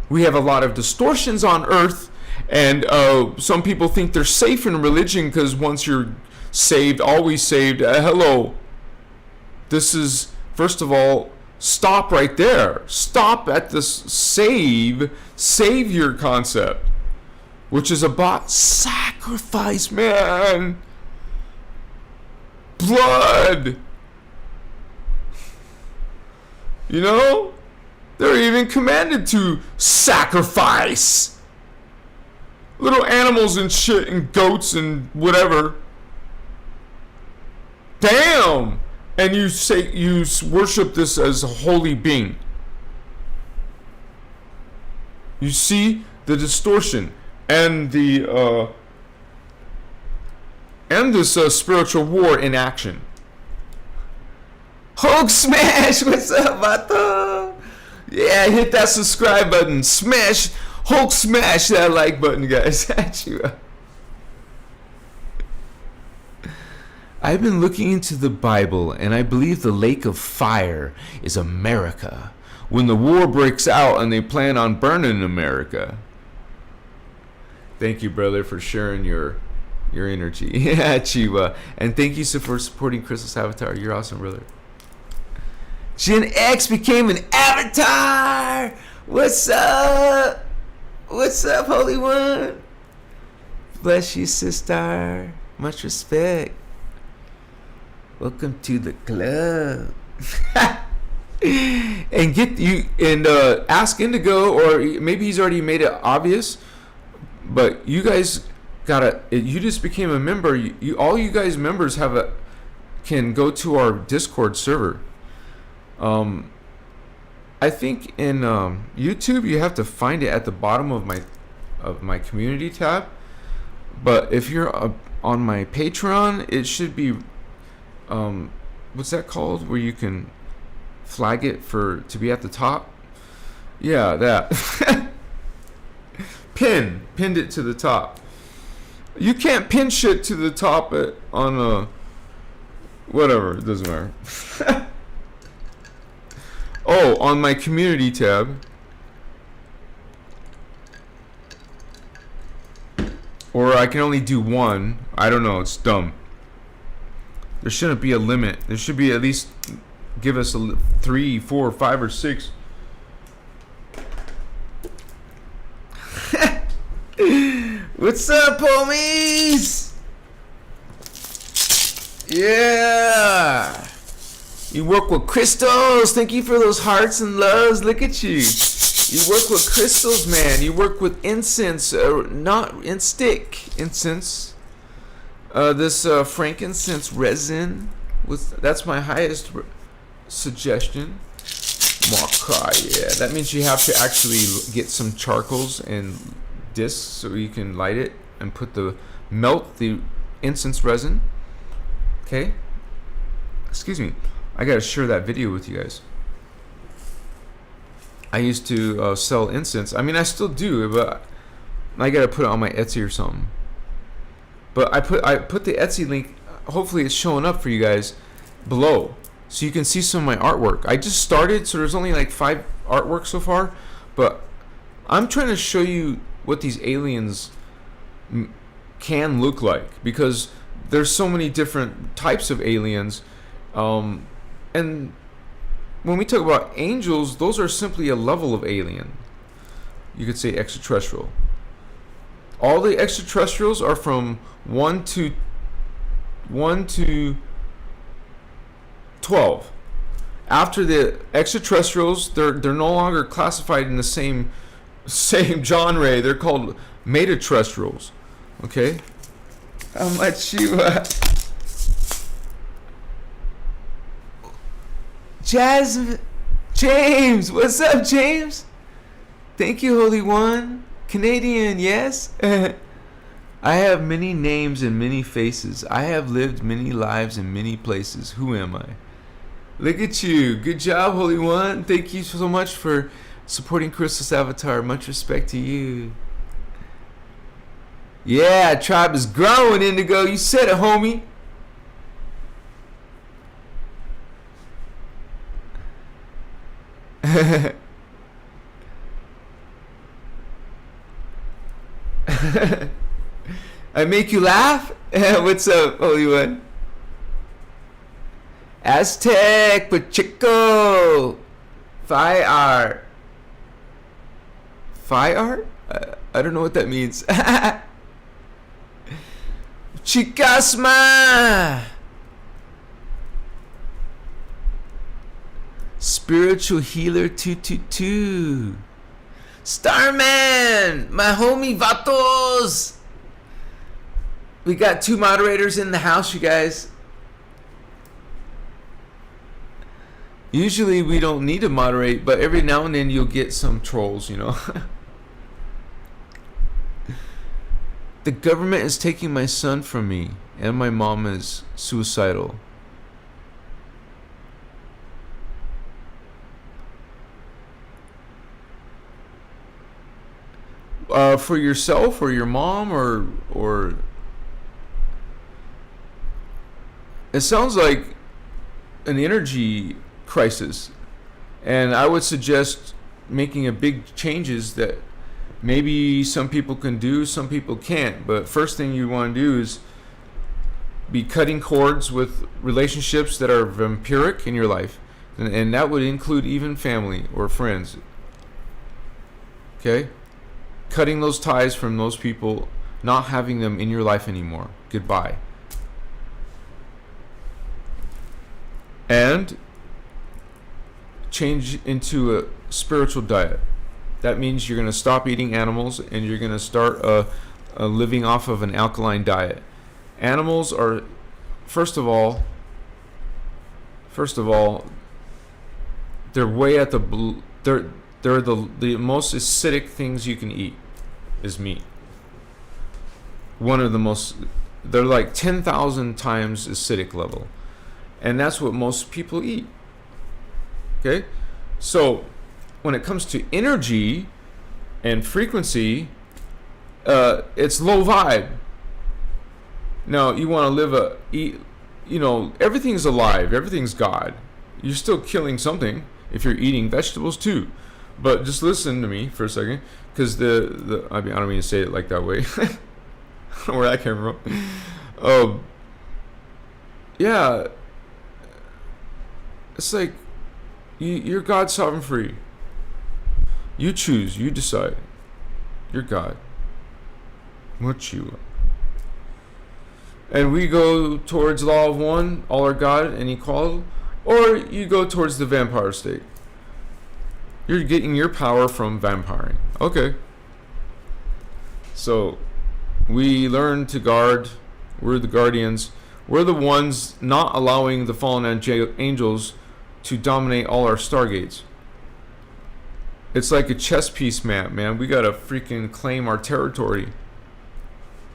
We have a lot of distortions on Earth, and some people think they're safe in religion because once you're saved, always saved. Hello. This is, first of all, stop right there. Stop at this savior concept, which is about sacrifice, man. Blood. You know? They're even commanded to sacrifice. Little animals and shit and goats and whatever. Damn! And you say you worship this as a holy being. You see the distortion and the this spiritual war in action. Hulk smash! What's up, Vato? Yeah, hit that subscribe button. Smash, Hulk smash that like button, guys. I've been looking into the Bible, and I believe the lake of fire is America. When the war breaks out and they plan on burning America. Thank you, brother, for sharing your energy. Yeah, Chiba. And thank you for supporting Christos Avatar. You're awesome, brother. Gen X became an avatar. What's up? What's up, Holy One? Bless you, sister. Much respect. Welcome to the club. And get you and ask Indigo, or maybe he's already made it obvious. But you guys gotta. You just became a member. You all you guys members can go to our Discord server. I think in YouTube you have to find it at the bottom of my community tab, but if you're on my Patreon, it should be what's that called, where you can flag it to be at the top. Yeah, that. Pinned it to the top. You can't pin shit to the top on whatever, it doesn't matter. Oh, on my community tab. Or I can only do one. I don't know, it's dumb. There shouldn't be a limit. There should be at least give us 3, 4, 5, or 6. What's up, homies? Yeah. You work with crystals. Thank you for those hearts and loves. Look at you. You work with crystals, man. You work with incense, not in stick incense. This frankincense resin. That's my highest suggestion. Makai, yeah. That means you have to actually get some charcoals and discs so you can light it and melt the incense resin. Okay. Excuse me. I gotta share that video with you guys. I used to sell incense. I mean, I still do, but I gotta put it on my Etsy or something. But I put the Etsy link. Hopefully, it's showing up for you guys below, so you can see some of my artwork. I just started, so there's only like 5 artworks so far. But I'm trying to show you what these aliens can look like, because there's so many different types of aliens. And when we talk about angels, those are simply a level of alien. You could say extraterrestrial. All the extraterrestrials are from 1 to 12. After the extraterrestrials, they're no longer classified in the same genre. They're called metaterrestrials. Okay? How much you James, what's up, James? Thank you, Holy One. Canadian, yes. I have many names and many faces. I have lived many lives in many places. Who am I? Look at you. Good job, Holy One. Thank you so much for supporting Christos Avatar. Much respect to you. Yeah, tribe is growing, Indigo. You said it, homie. I make you laugh? What's up, Holy One? Aztec, Pacheco, Phi Art. Phi Art? I don't know what that means. Chicasma! Spiritual Healer 222. Starman! My homie Vatos! We got 2 moderators in the house, you guys. Usually we don't need to moderate, but every now and then you'll get some trolls, you know. The government is taking my son from me, and my mom is suicidal. For yourself or your mom or it sounds like an energy crisis, and I would suggest making a big changes that maybe some people can do, some people can't. But first thing you want to do is be cutting cords with relationships that are vampiric in your life, and that would include even family or friends. Okay? Cutting those ties from those people, not having them in your life anymore. Goodbye. And change into a spiritual diet. That means you're going to stop eating animals and you're going to start living off of an alkaline diet. Animals are, first of all, they're way at the they're the most acidic things you can eat is meat. One of the most, they're like 10,000 times acidic level, and that's what most people eat. Okay, so when it comes to energy and frequency, it's low vibe. Now you want to everything's alive, everything's God. You're still killing something if you're eating vegetables too. But just listen to me for a second, because I don't mean to say it like that way. I don't know where that came from. Yeah, it's like you're God, sovereign, free. You choose, you decide. You're God. What you want. And we go towards law of one, all are God and equality, or you go towards the vampire state. You're getting your power from vampiring. Okay. So we learn to guard. We're the guardians. We're the ones not allowing the fallen angels to dominate all our stargates. It's like a chess piece map, man. We gotta freaking claim our territory.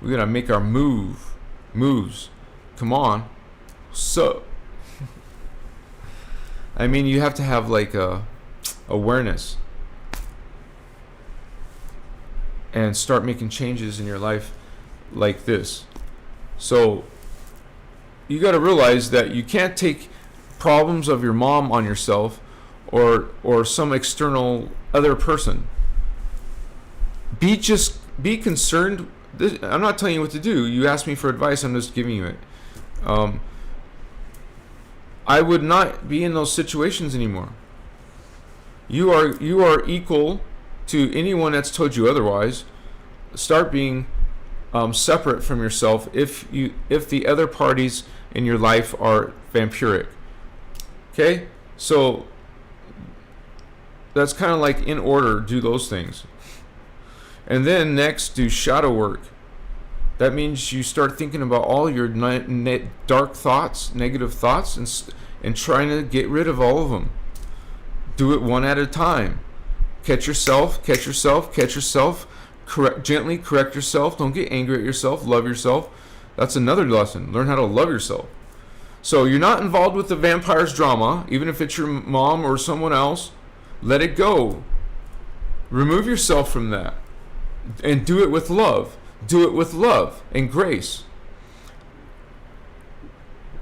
We gotta make our moves. Come on. So I mean, you have to have like a awareness and start making changes in your life like this. So you got to realize that you can't take problems of your mom on yourself or some external other person. Be concerned. I'm not telling you what to do. You asked me for advice, I'm just giving you it. I would not be in those situations anymore. You are equal to anyone that's told you otherwise. Start being separate from yourself if the other parties in your life are vampiric. Okay? So that's kind of like in order, do those things. And then next, do shadow work. That means you start thinking about all your dark thoughts, negative thoughts, and trying to get rid of all of them. Do it one at a time. Catch yourself. Gently correct yourself. Don't get angry at yourself. Love yourself. That's another lesson. Learn how to love yourself. So you're not involved with the vampire's drama, even if it's your mom or someone else. Let it go. Remove yourself from that. And do it with love. Do it with love and grace.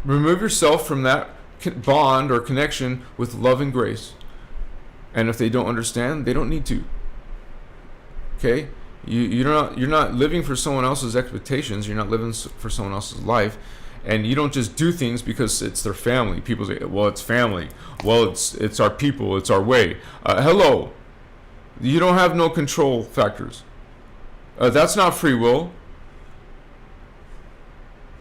Remove yourself from that bond or connection with love and grace. And if they don't understand, they don't need to. Okay? You're not living for someone else's expectations. You're not living for someone else's life, and you don't just do things because it's their family. People say, "Well, it's family. Well, it's our people. It's our way." Hello, you don't have no control factors. That's not free will.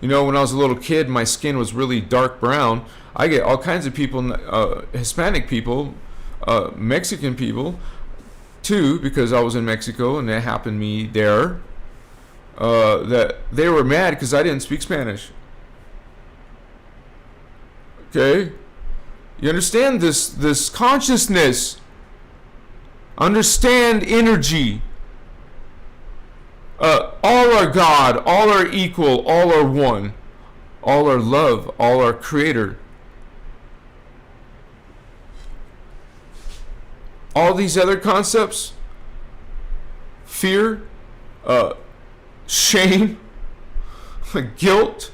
You know, when I was a little kid, my skin was really dark brown. I get all kinds of people, Hispanic people, Mexican people, too, because I was in Mexico and that happened to me there. That they were mad because I didn't speak Spanish. Okay, you understand this consciousness. Understand energy. All are God, all are equal, all are one, all are love, all are creator. All these other concepts, fear, shame, guilt,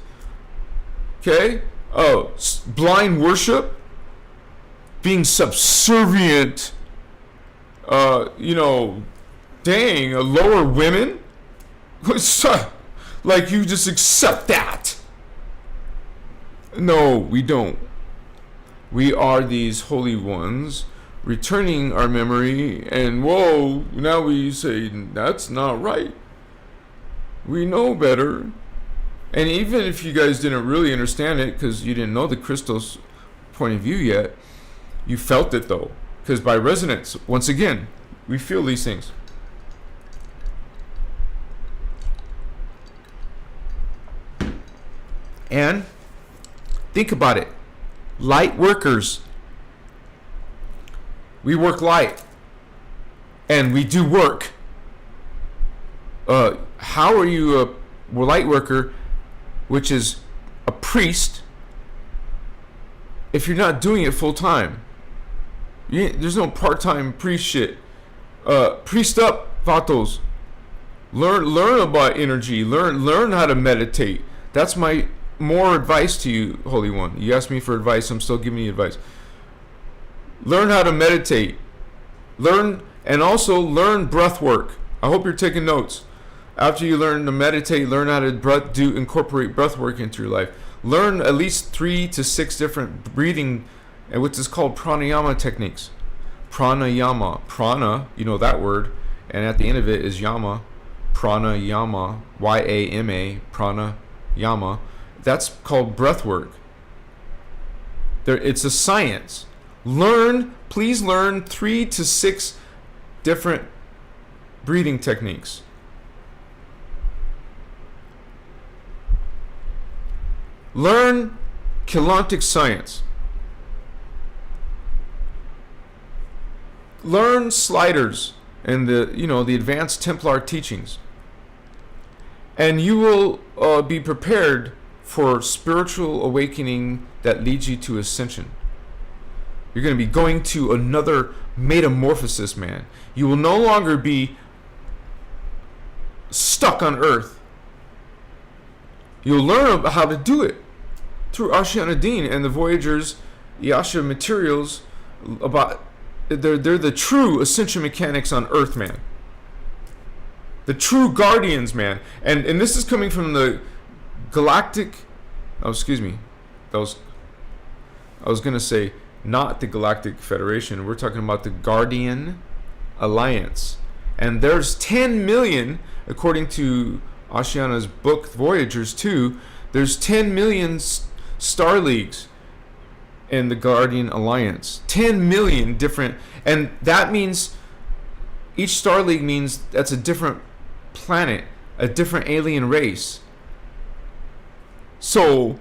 okay, blind worship, being subservient, dang, lower women. Like you just accept that. No, we don't. We are these holy ones returning our memory, and whoa, now we say that's not right. We know better. And even if you guys didn't really understand it because you didn't know the Christos point of view yet, you felt it though, because by resonance, once again, we feel these things. And think about it. Light workers. We work light. And we do work. How are you a light worker, which is a priest, if you're not doing it full time? There's no part-time priest shit. Priest up, vatos. Learn about energy. Learn how to meditate. That's my more advice to you, Holy One. You asked me for advice, I'm still giving you advice. Learn how to meditate. Learn breath work. I hope you're taking notes. After you learn to meditate, learn how to incorporate breath work into your life. Learn at least 3 to 6 different breathing, which is called pranayama techniques. Pranayama. Prana, you know that word, and at the end of it is yama. Pranayama. Y-A-M-A. Pranayama. That's called breath work. It's a science. Please learn 3 to 6 different breathing techniques. Learn Keylontic science. Learn sliders and the advanced Templar teachings. And you will be prepared for spiritual awakening that leads you to ascension. You're going to be going to another metamorphosis, man. You will no longer be stuck on Earth. You'll learn how to do it through Ashiana Deen and the Voyagers, Yasha materials. They're the true ascension mechanics on Earth, man. The true guardians, man. And this is coming from the galactic. Oh, excuse me. I was gonna say not the Galactic Federation. We're talking about the Guardian Alliance. And there's 10 million, according to Ashiana's book Voyagers 2, there's 10 million star leagues in the Guardian Alliance. 10 million different, and that means each star league means that's a different planet, a different alien race. So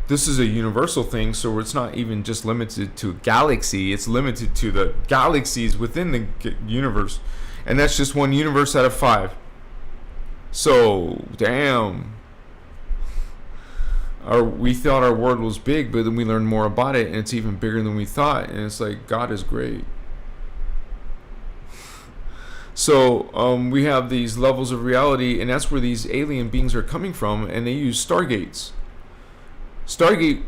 this is a universal thing, so it's not even just limited to a galaxy, it's limited to the galaxies within the universe. And that's just one universe out of 5. So, damn. We thought our world was big, but then we learned more about it, and it's even bigger than we thought. And it's like, God is great. So, we have these levels of reality, and that's where these alien beings are coming from, and they use stargates. Stargate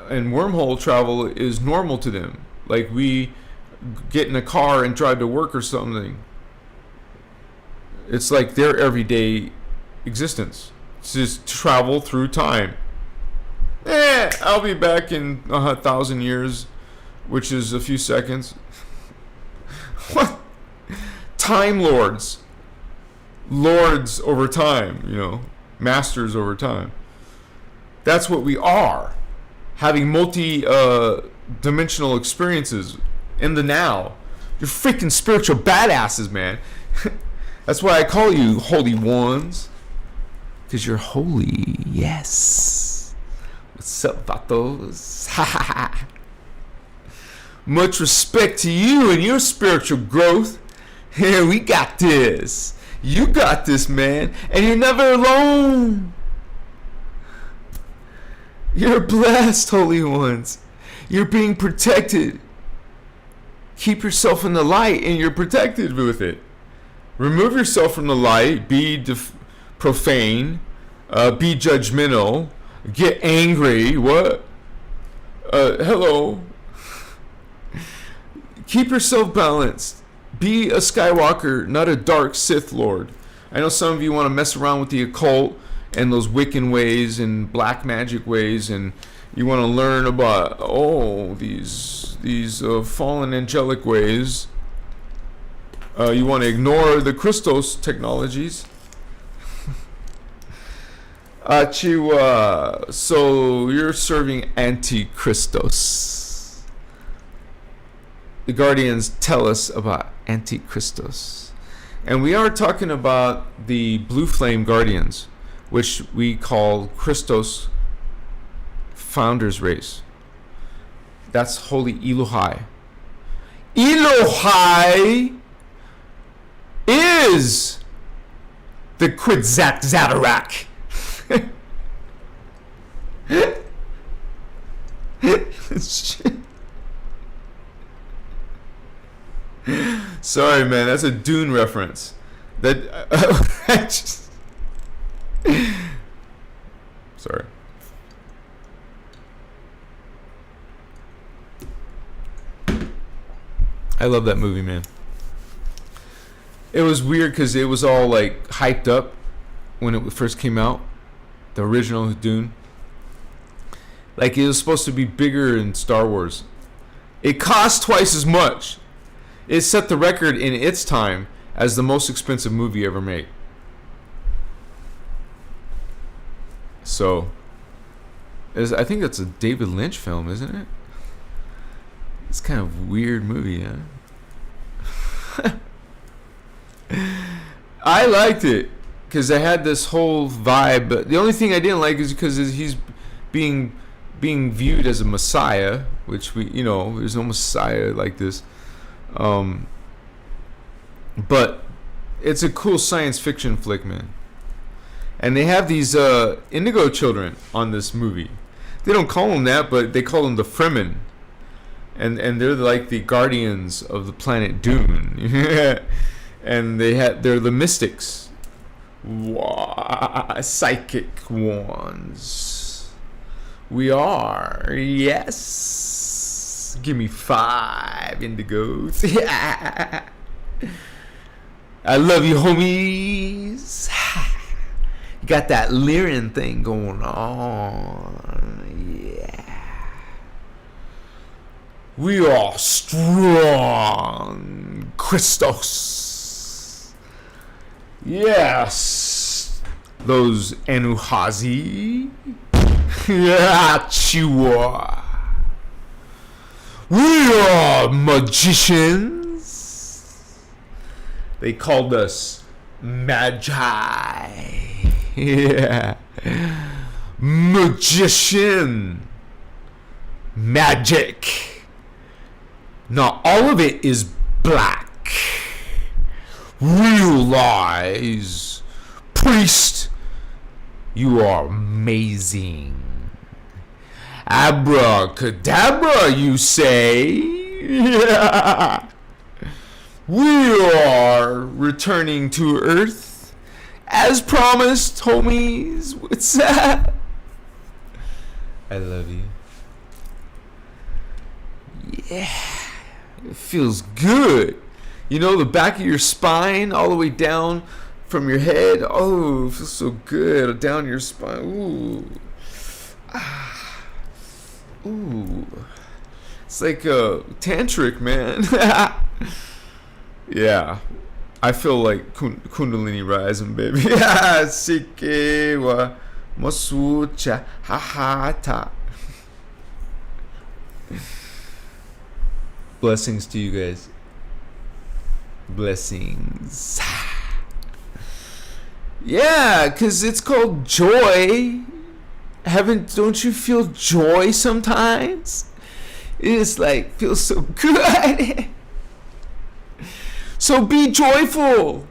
and wormhole travel is normal to them. Like, we get in a car and drive to work or something. It's like their everyday existence. It's just travel through time. I'll be back in 1,000 years, which is a few seconds. What? Time lords. Lords over time, masters over time. That's what we are. Having multi-dimensional experiences in the now. You're freaking spiritual badasses, man. That's why I call you holy ones. Because you're holy, yes. What's up, vatos? Much respect to you and your spiritual growth. Here, we got this. You got this, man. And you're never alone. You're blessed, holy ones. You're being protected. Keep yourself in the light and you're protected with it. Remove yourself from the light. Be profane. Be judgmental. Get angry. What? Hello. Keep yourself balanced. Be a Skywalker, not a dark Sith Lord. I know some of you want to mess around with the occult and those Wiccan ways and black magic ways, and you want to learn about these fallen angelic ways. You want to ignore the Christos technologies. So you're serving anti-Christos. The Guardians tell us about anti-Christos. And we are talking about the Blue Flame Guardians, which we call Christos Founders Race. That's Holy Elohai. Elohai is the Kwidzat Zadorak. Sorry, man, that's a Dune reference. Sorry. I love that movie, man. It was weird because it was all like hyped up when it first came out. The original Dune. Like, it was supposed to be bigger in Star Wars. It cost twice as much. It set the record in its time as the most expensive movie ever made. So, I think that's a David Lynch film, isn't it? It's kind of a weird movie, huh? I liked it because I had this whole vibe. But the only thing I didn't like is because he's being viewed as a messiah, which there's no messiah like this. But it's a cool science fiction flick, man. And they have these indigo children on this movie. They don't call them that, but they call them the Fremen. And they're like the guardians of the planet Dune. And they're the mystics. Psychic ones. We are. Yes. Give me 5 indigos. I love you, homies. You got that Lyran thing going on. Yeah. We are strong, Christos. Yes. Those Anuhazi. Yeah, Chihuahua. We are magicians. They called us Magi. Yeah. Magician. Magic. Not all of it is black. Realize, priest, you are amazing. Abracadabra, you say? Yeah. We are returning to Earth as promised, homies. What's that? I love you. Yeah. It feels good. The back of your spine all the way down from your head. Oh, it feels so good down your spine. Ooh. Ah. Ooh. It's like a tantric, man. Yeah. I feel like Kundalini rising, baby. Sike wa masucha hahata. Blessings to you guys. Blessings. Yeah, because it's called joy. Don't you feel joy sometimes? It's like, feels so good. So be joyful.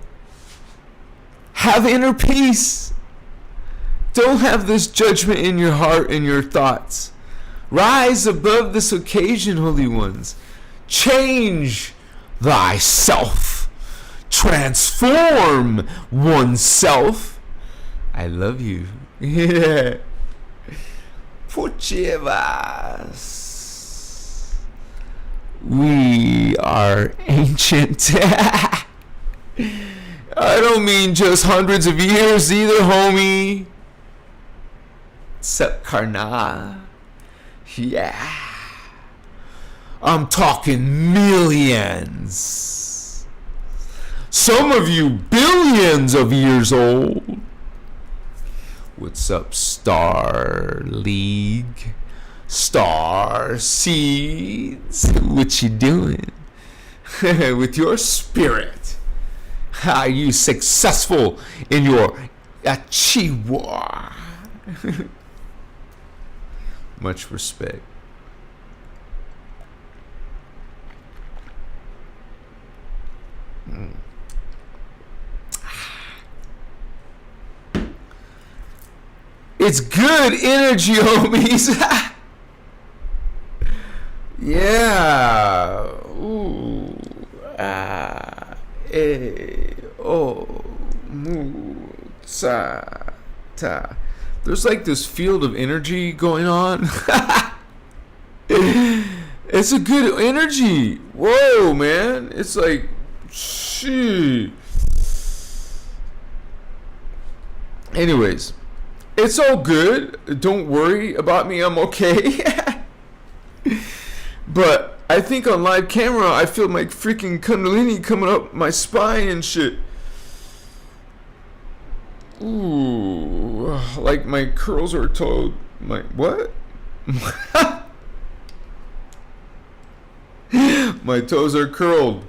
Have inner peace. Don't have this judgment in your heart and your thoughts. Rise above this occasion, holy ones. Change thyself. Transform oneself. I love you. Yeah. Puchevas. We are ancient. I don't mean just hundreds of years either, homie. Satkarna. Yeah. I'm talking millions. Some of you billions of years old. What's up, Star League? Starseeds? What you doing? With your spirit? Are you successful in your achiwa? Much respect. It's good energy, homies. Yeah. Ooh. Ta. There's like this field of energy going on. It's a good energy. Whoa, man. It's like, shit. Anyways, it's all good. Don't worry about me. I'm okay. But I think on live camera, I feel my freaking Kundalini coming up my spine and shit. Ooh, like my curls are told. My what? My toes are curled.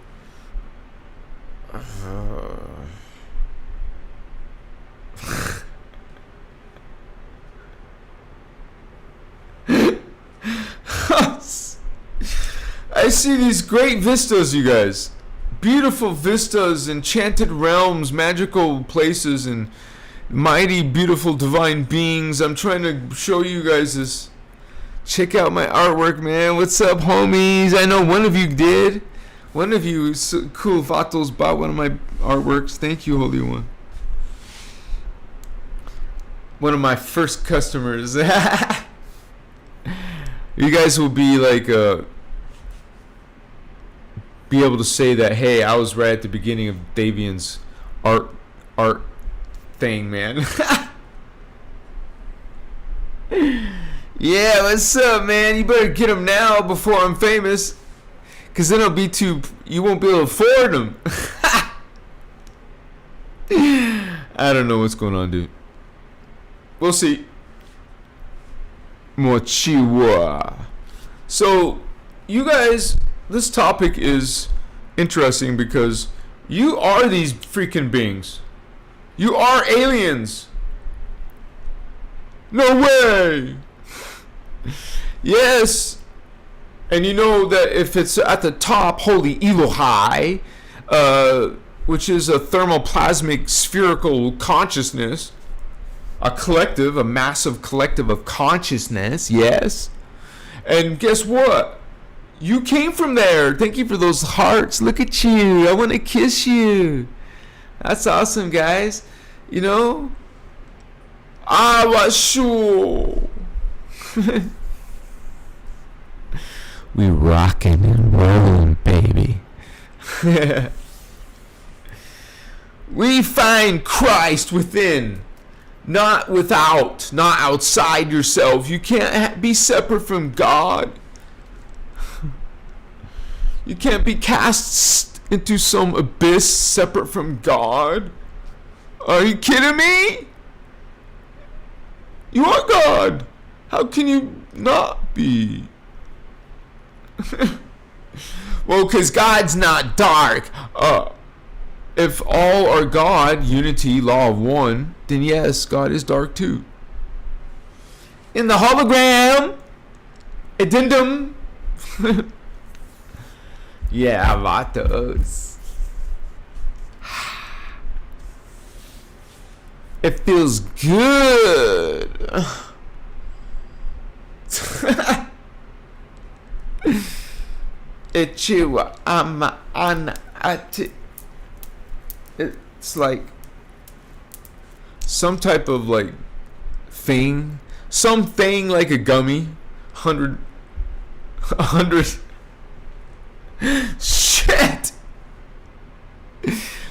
I see these great vistas, you guys. Beautiful vistas, enchanted realms, magical places, and mighty, beautiful, divine beings. I'm trying to show you guys this. Check out my artwork, man. What's up, homies? I know one of you did. One of you, cool Vatos, bought one of my artworks. Thank you, Holy One. One of my first customers. You guys will be like, be able to say that, hey, I was right at the beginning of Davian's art thing, man. Yeah, what's up, man? You better get them now before I'm famous, because then you won't be able to afford them. I don't know what's going on, dude. We'll see. Mochiwa. So, you guys, this topic is interesting because you are these freaking beings. You are aliens. No way. Yes. And you know that if it's at the top, holy Elohai, which is a thermoplasmic spherical consciousness, a collective, a massive collective of consciousness, yes. And guess what? You came from there. Thank you for those hearts. Look at you. I want to kiss you. That's awesome, guys. You know? I was sure. We rocking and rolling, baby. We find Christ within, not without, not outside yourself. You can't be separate from God. You can't be cast into some abyss separate from God. Are you kidding me? You are God. How can you not be? Well, because God's not dark. If all are God, unity, law of one, then yes, God is dark too. In the hologram, addendum. Yeah, vatos. It feels good. It's like some type of like thing, something like a gummy, 100 shit.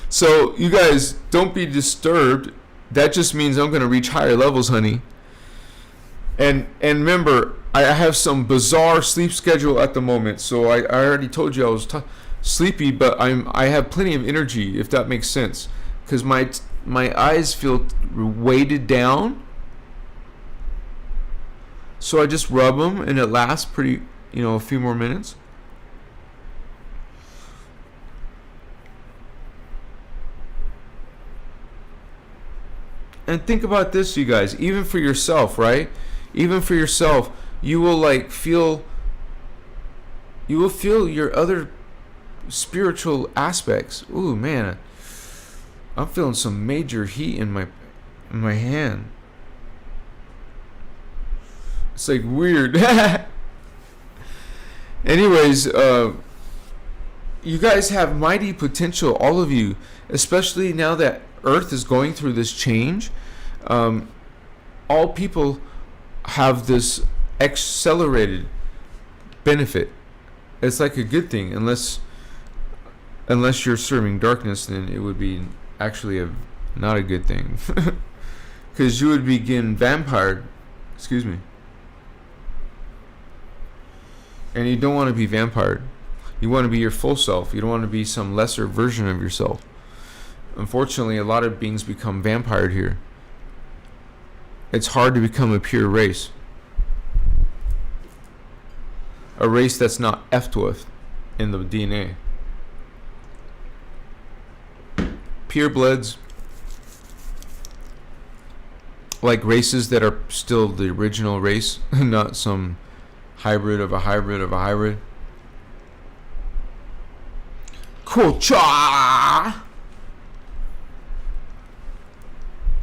So you guys don't be disturbed. That just means I'm gonna reach higher levels, honey. And remember, I have some bizarre sleep schedule at the moment. So I already told you I was sleepy, but I have plenty of energy, if that makes sense, because my eyes feel weighted down. So I just rub them, and it lasts pretty, a few more minutes. And think about this, you guys, even for yourself, right? Even for yourself, you will feel your other spiritual aspects. Ooh, man, I'm feeling some major heat in my hand. It's like weird. Anyways, you guys have mighty potential, all of you, especially now that Earth is going through this change. All people have this accelerated benefit. It's like a good thing, unless you're serving darkness, then it would be actually not a good thing, because you would begin vampired. Excuse me. And you don't want to be vampired. You want to be your full self. You don't want to be some lesser version of yourself. Unfortunately, a lot of beings become vampired here. It's hard to become a pure race. A race that's not effed with in the DNA. Pure bloods, like races that are still the original race, not some hybrid of a hybrid of a hybrid. Kocha!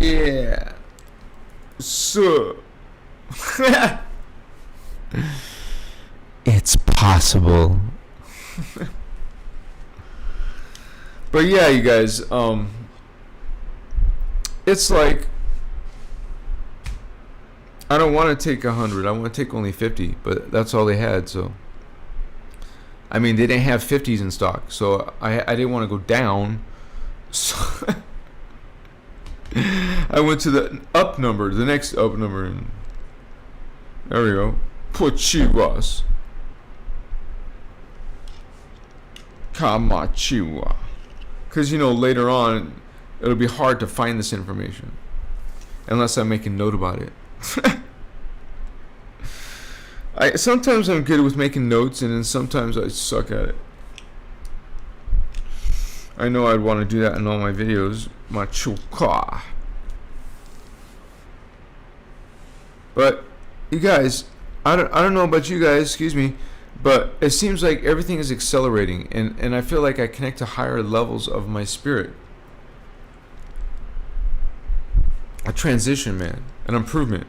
Yeah. So. It's possible. But yeah, you guys, it's like, I don't want to take 100. I want to take only 50, but that's all they had. So, I mean, they didn't have 50s in stock, so I didn't want to go down. So I went to the up number, the next up number, and there we go. Puchivas. Kamachiwa. Because, later on, it'll be hard to find this information unless I make a note about it. Sometimes I'm good with making notes, and then sometimes I suck at it. I know I'd want to do that in all my videos. Machuka. But you guys, I don't know about you guys, excuse me, but it seems like everything is accelerating, and I feel like I connect to higher levels of my spirit. A transition, man, an improvement.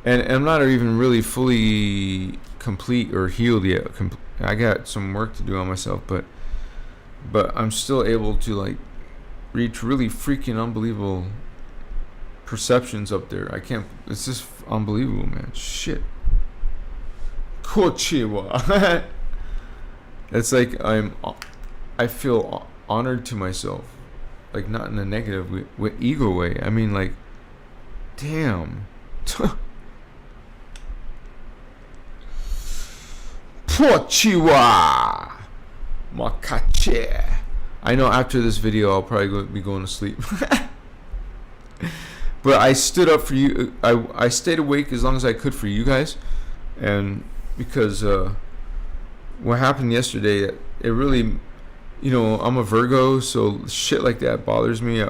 And I'm not even really fully complete or healed yet. I got some work to do on myself, but I'm still able to reach really freaking unbelievable perceptions up there. It's just unbelievable, man. Shit. Kochiwa. It's like I feel honored to myself. like not in a negative ego way. I mean, like, damn. Pochiwa Makache. I know after this video I'll probably be going to sleep. But I stood up for you. I stayed awake as long as I could for you guys, and because what happened yesterday, it really, you know, I'm a Virgo, so shit like that bothers me.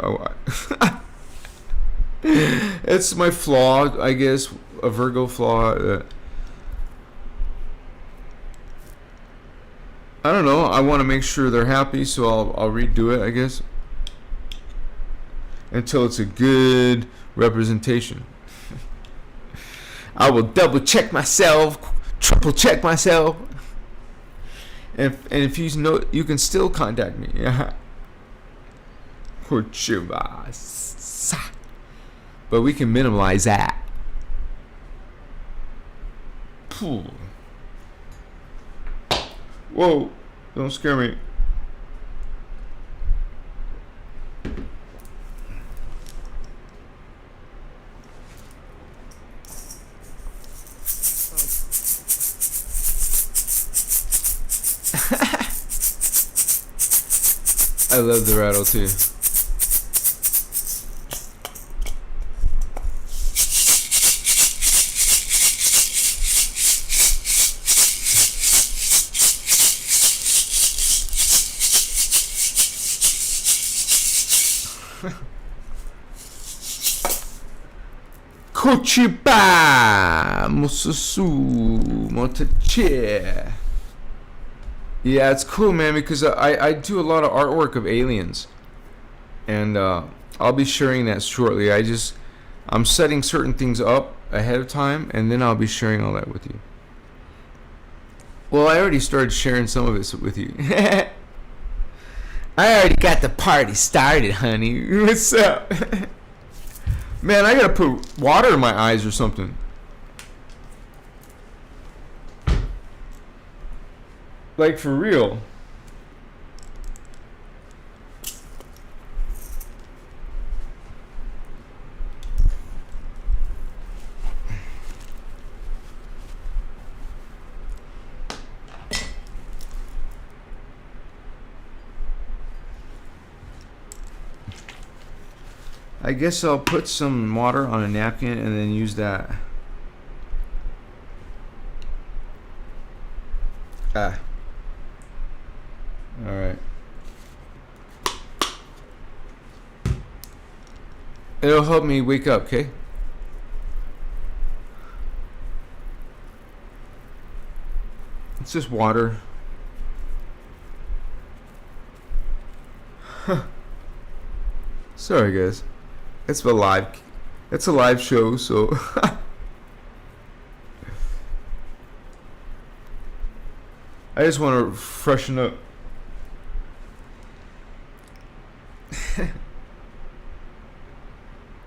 It's my flaw, I guess, a Virgo flaw. I don't know. I want to make sure they're happy, so I'll redo it, I guess, until it's a good representation. I will double check myself, triple check myself, and if you know, you can still contact me. But we can minimize that. Whoa, don't scare me. I love the rattle too. Kochiba Mususu Motache. Yeah, it's cool, man, because I do a lot of artwork of aliens, and I'll be sharing that shortly. I'm setting certain things up ahead of time, and then I'll be sharing all that with you. Well, I already started sharing some of it with you. I already got the party started, honey. What's up? Man, I gotta put water in my eyes or something. Like, for real. I guess I'll put some water on a napkin and then use that. Alright. It'll help me wake up, okay? It's just water. Sorry, guys. It's a live show, so I just want to freshen up.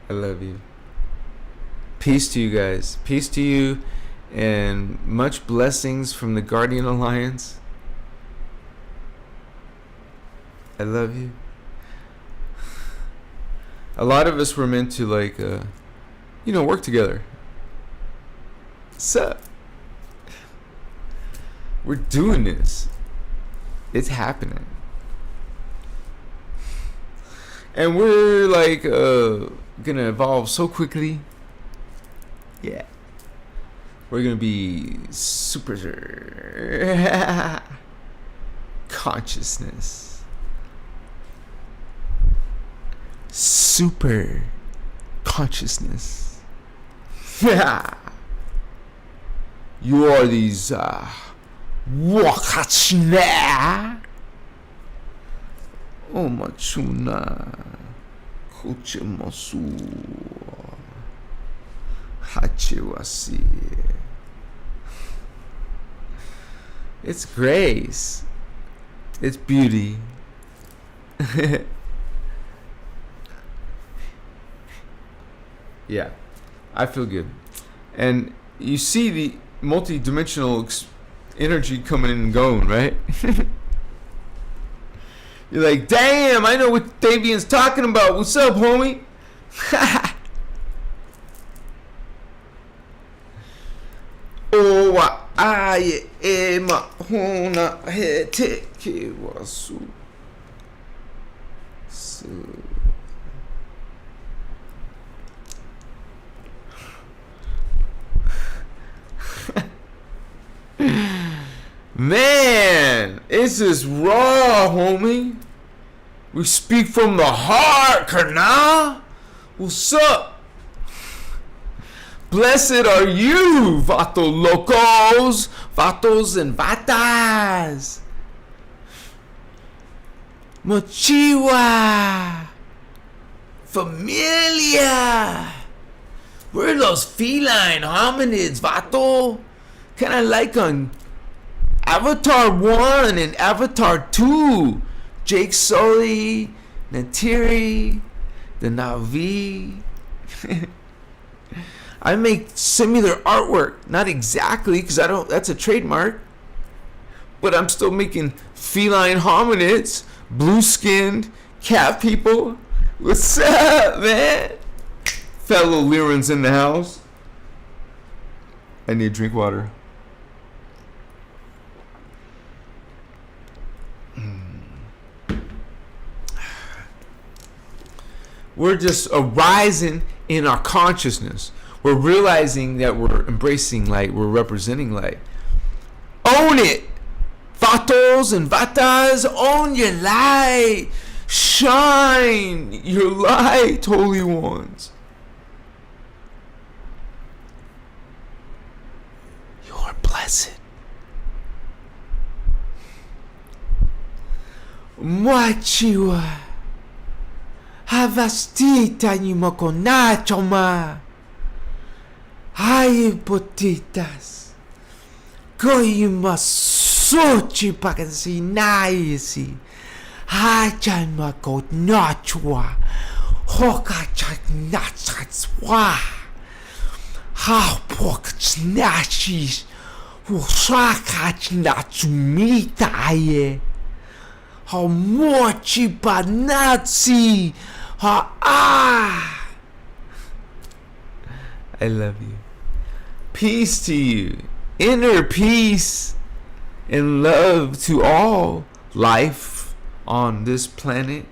I love you. Peace to you guys. Peace to you, and much blessings from the Guardian Alliance. I love you. A lot of us were meant to, like, work together. Sup? We're doing this. It's happening. And we're, like, gonna evolve so quickly. Yeah. We're gonna be super consciousness. Super consciousness. Yeah. You are these wakachina. Oh machuna. Kochemasu. Hachewasi. It's grace. It's beauty. Yeah, I feel good. And you see the multi-dimensional energy coming in and going, right? You're like, damn, I know what Davian's talking about. What's up, homie? Oh, I am hona heteke wasu. Man, this is raw, homie. We speak from the heart, Karna. What's up? Blessed are you, Vato Locos, Vatos and Vatas. Mochiwa. Familia. We're those feline hominids, Vato. Kind of like on Avatar 1 and Avatar 2. Jake Sully, Natiri, the Navi. I make similar artwork. Not exactly, because I don't, that's a trademark. But I'm still making feline hominids, blue-skinned, cat people. What's up, man? Fellow Lyrans in the house. I need to drink water. We're just arising in our consciousness. We're realizing that we're embracing light. We're representing light. Own it! Vatos and Vatas, own your light. Shine your light, holy ones. You're blessed. Machiwa. Havastita ni mokonachoma. Hai potitas. Goyima sochi pakasinaisi. Hachan makonachwa. Hokachanachatswa. How pokachnachis. Usakachnachumitaye. How mochi panatsi. I love you. Peace to you. Inner peace and love to all life on this planet.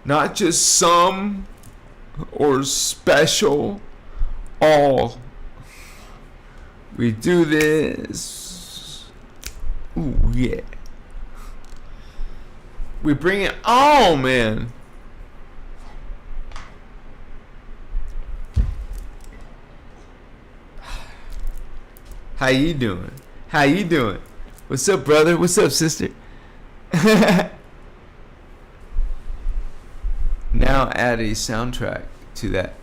Not just some or special. All. We do this. Ooh, yeah. We bring it on, man. How you doing? How you doing? What's up, brother? What's up, sister? Now add a soundtrack to that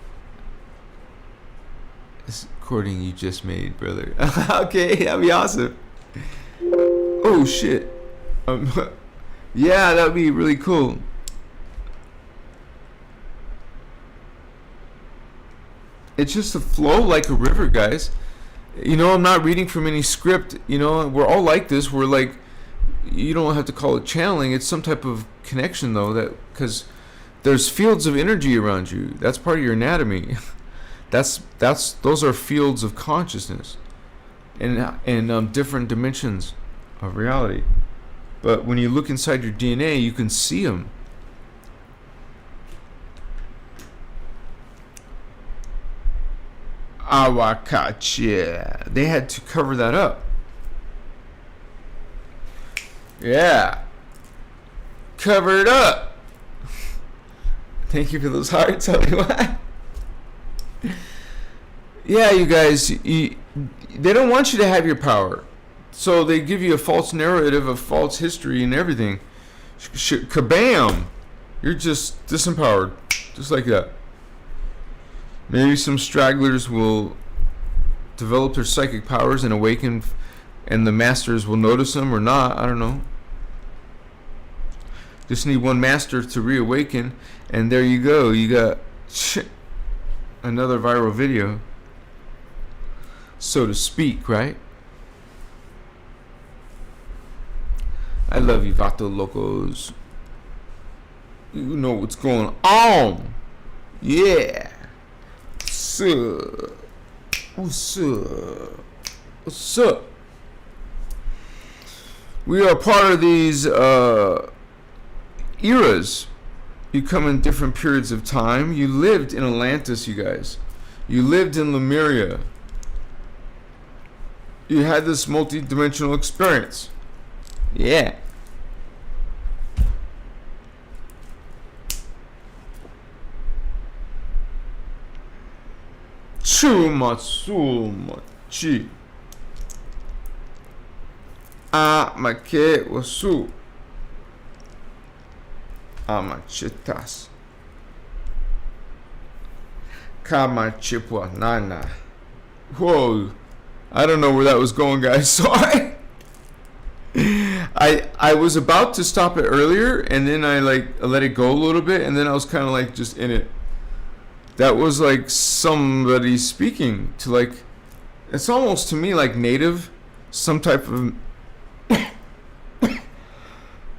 recording you just made, brother. Okay, that'd be awesome. Oh, shit. Yeah, that would be really cool. It's just a flow like a river, guys. You know, I'm not reading from any script. You know, we're all like this. We're like, you don't have to call it channeling. It's some type of connection, though, that because there's fields of energy around you. That's part of your anatomy. Those are fields of consciousness, and different dimensions of reality. But when you look inside your DNA, you can see them. Awakachi. They had to cover that up. Yeah. Cover it up. Thank you for those hearts. Tell me why. Yeah, you guys, they don't want you to have your power. So they give you a false narrative, a false history and everything. Kabam! You're just disempowered. Just like that. Maybe some stragglers will develop their psychic powers and awaken, and the masters will notice them or not. I don't know. Just need one master to reawaken, and there you go. You got another viral video, so to speak, right? I love you, Vato Locos. You know what's going on. Yeah. What's up? What's up? What's up? We are part of these eras. You come in different periods of time. You lived in Atlantis, you guys. You lived in Lemuria. You had this multi-dimensional experience. Yeah. Chumatsumachi. Amake wasu. Amachitas. Kamachipwa nana. Whoa. I don't know where that was going, guys. Sorry. I was about to stop it earlier, and then I let it go a little bit, and then I was kind of like just in it. That was like somebody speaking to like, it's almost to me like native, some type of,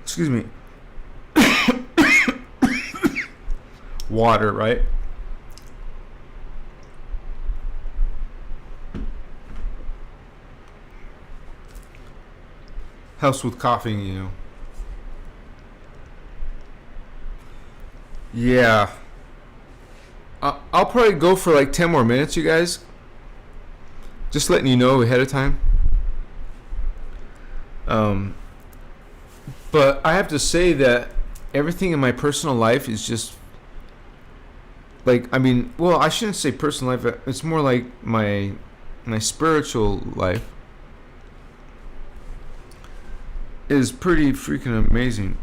excuse me, water, right? Helps with coughing, you know. Yeah. I'll probably go for like 10 more minutes, you guys. Just letting you know ahead of time. But I have to say that everything in my personal life is just like, I mean, well, I shouldn't say personal life. It's more like my spiritual life is pretty freaking amazing.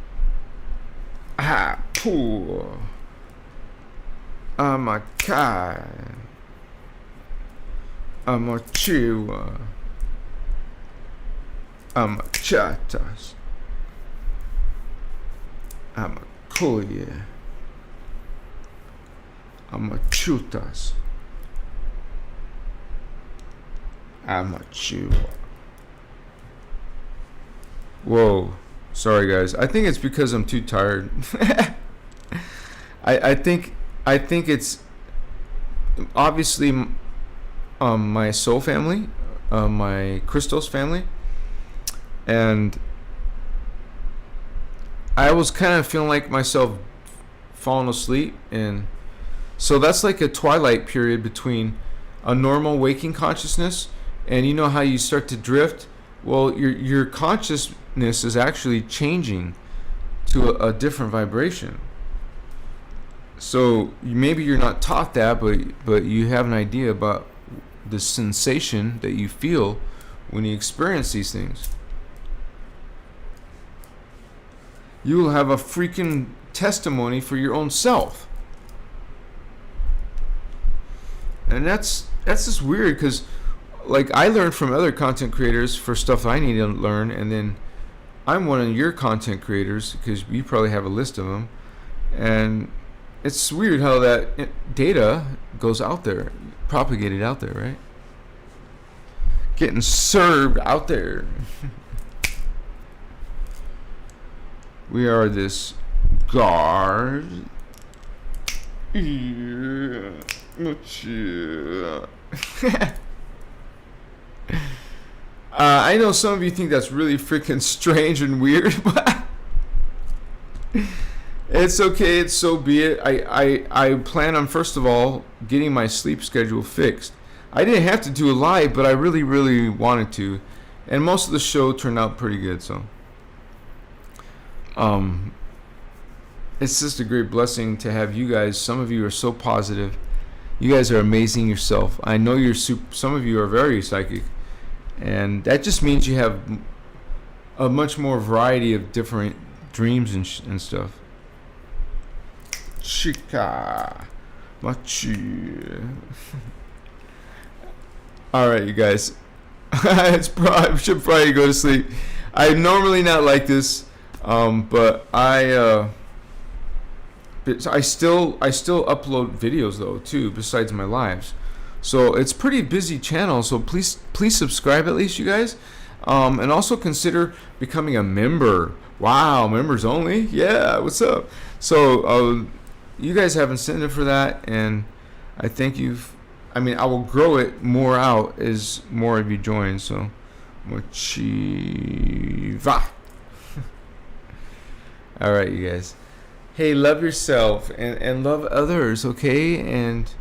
Ah, poor. I'm a cat. I'm a chiwa. I'm a chatas. I'm a koye. I'm a chutas. I'm a chiwa. Whoa. Sorry, guys. I think it's because I'm too tired. I think it's obviously my soul family, my Christos family, and I was kind of feeling like myself falling asleep, and so that's like a twilight period between a normal waking consciousness, and you know how you start to drift. Well, your consciousness is actually changing to a different vibration. So maybe you're not taught that, but you have an idea about the sensation that you feel when you experience these things. You will have a freaking testimony for your own self. And that's just weird, because like I learned from other content creators for stuff I need to learn, and then I'm one of your content creators because you probably have a list of them, and it's weird how that data goes out there, propagated out there, right? Getting served out there. We are this guard. Yeah. I know some of you think that's really freaking strange and weird, but it's okay, it's so be it. I plan on, first of all, getting my sleep schedule fixed. I didn't have to do a live, but I really, really wanted to. And most of the show turned out pretty good, so. It's just a great blessing to have you guys. Some of you are so positive. You guys are amazing yourself. I know some of you are very psychic. And that just means you have a much more variety of different dreams and stuff. Chica. Machi. Alright, you guys. I should probably go to sleep. I'm normally not like this, but I still upload videos though too, besides my lives. So it's pretty busy channel. So please subscribe at least, you guys. And also consider becoming a member. Wow, members only? Yeah, what's up? So you guys have incentive for that, and I think I will grow it more out as more of you join. So mochiva. All right, you guys. Hey, love yourself and love others, okay? And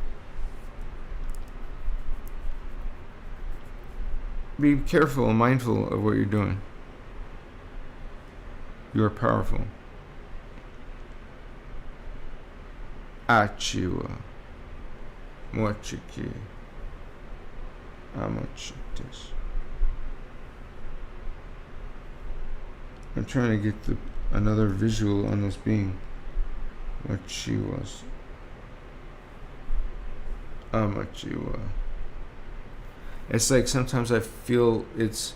be careful and mindful of what you're doing. You are powerful. Achiwa. Mochiki. Amochitis. I'm trying to get another visual on this being. What she was. Amachiwa. It's like sometimes I feel it's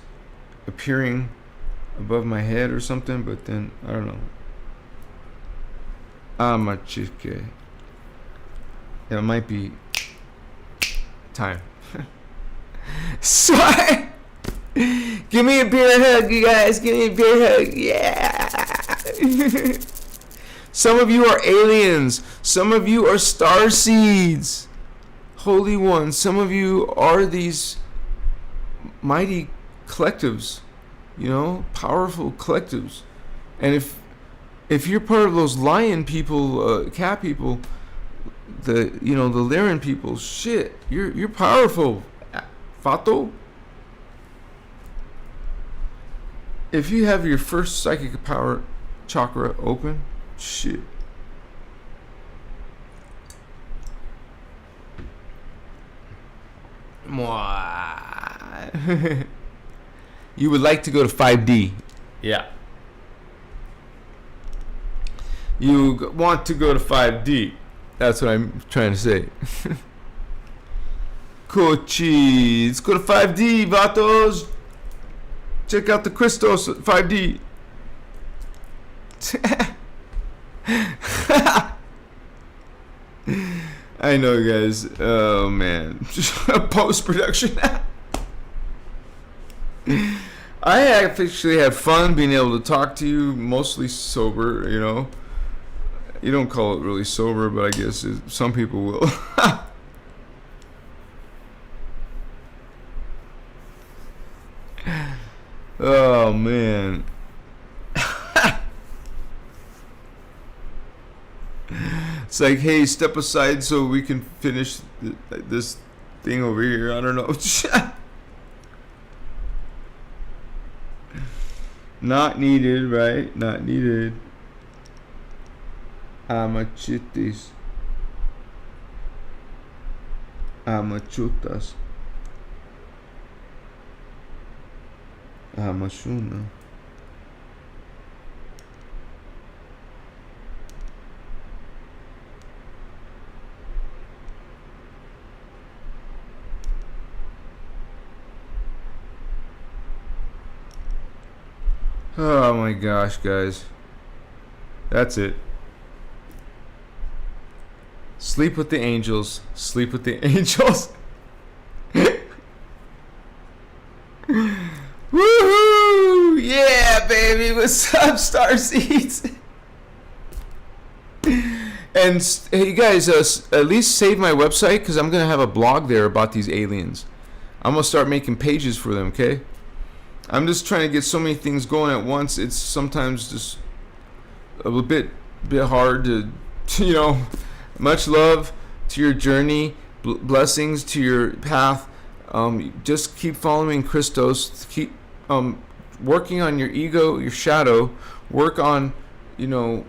appearing above my head or something, but then I don't know. Amachike. It might be time. So give me a beer hug, you guys. Give me a beer hug. Yeah. Some of you are aliens. Some of you are starseeds. Holy ones. Some of you are these mighty collectives. You know, powerful collectives. And if you're part of those lion people, cat people, the Lyran people, shit, you're powerful. Fato. If you have your first psychic power chakra open, shit. You would like to go to 5D. Yeah. You want to go to 5D. That's what I'm trying to say. Kochi. Let's go to 5D, vatos. Check out the Christos 5D. I know, guys. Oh, man. Post-production. I actually had fun being able to talk to you, mostly sober, you know. You don't call it really sober, but I guess some people will. Oh, man. It's like, hey, step aside so we can finish this thing over here. I don't know. Not needed, right? Not needed. Amachitis. Amachutas. Amashuna. Oh my gosh, guys. That's it. Sleep with the angels. Sleep with the angels. Woohoo! Yeah, baby. What's up, Starseeds? And hey, guys, at least save my website, because I'm going to have a blog there about these aliens. I'm going to start making pages for them, okay? I'm just trying to get so many things going at once. It's sometimes just a bit hard to, you know. Much love to your journey. Blessings to your path. Just keep following Christos. Keep working on your ego, your shadow. Work on, you know,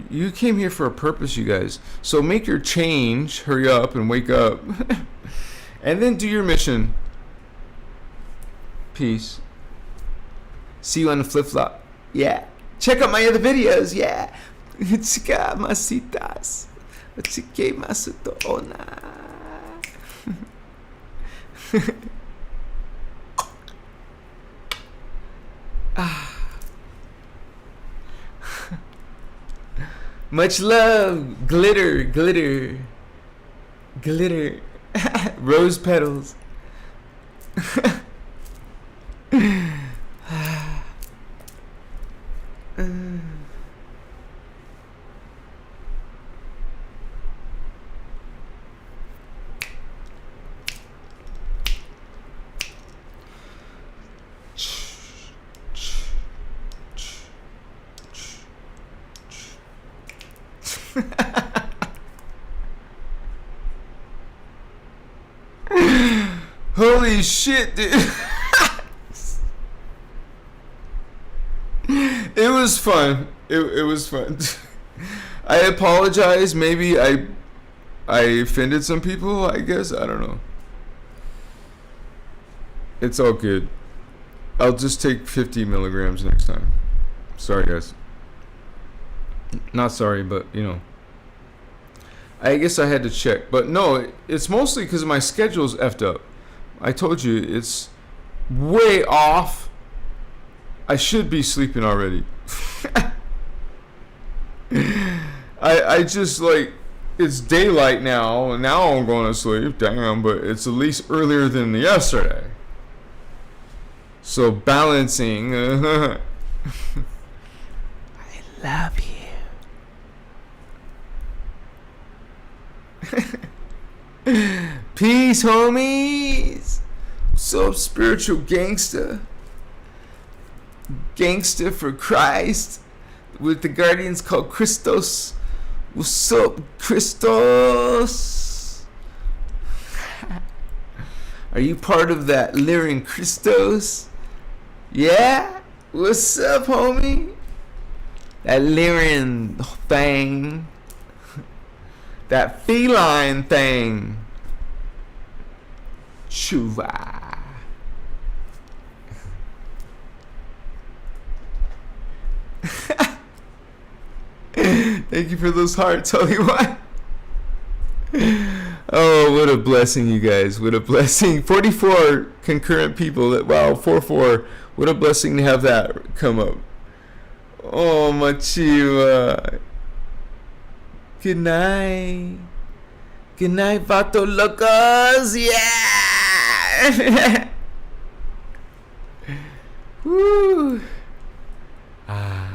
you came here for a purpose, you guys. So make your change. Hurry up and wake up. And then do your mission. Peace. See you on the flip-flop. Yeah. Check out my other videos. Yeah. Chica masitas. Chique masutona. Much love. Glitter, glitter, glitter. Rose petals. Holy shit, dude. It was fun. It was fun. I apologize. Maybe I offended some people, I guess. I don't know. It's all good. I'll just take 50 milligrams next time. Sorry, guys. Not sorry, but, you know. I guess I had to check. But no, it's mostly because my schedule's effed up. I told you, it's way off. I should be sleeping already. I just, like, it's daylight now. Now I'm going to sleep. Damn, but it's at least earlier than yesterday. So balancing. I love you. Peace, homies. What's up, spiritual gangster? Gangster for Christ. With the Guardians called Christos. What's up, Christos? Are you part of that innerchristos? Yeah? What's up, homie? That Lyran thing. That feline thing. Chuva. Thank you for those hearts, Holy One. Oh, what a blessing, you guys. What a blessing. 44 concurrent people. Wow, 4-4. What a blessing to have that come up. Oh, Machiwa. Good night. Good night, Vato Locos. Yeah. Woo. Ah.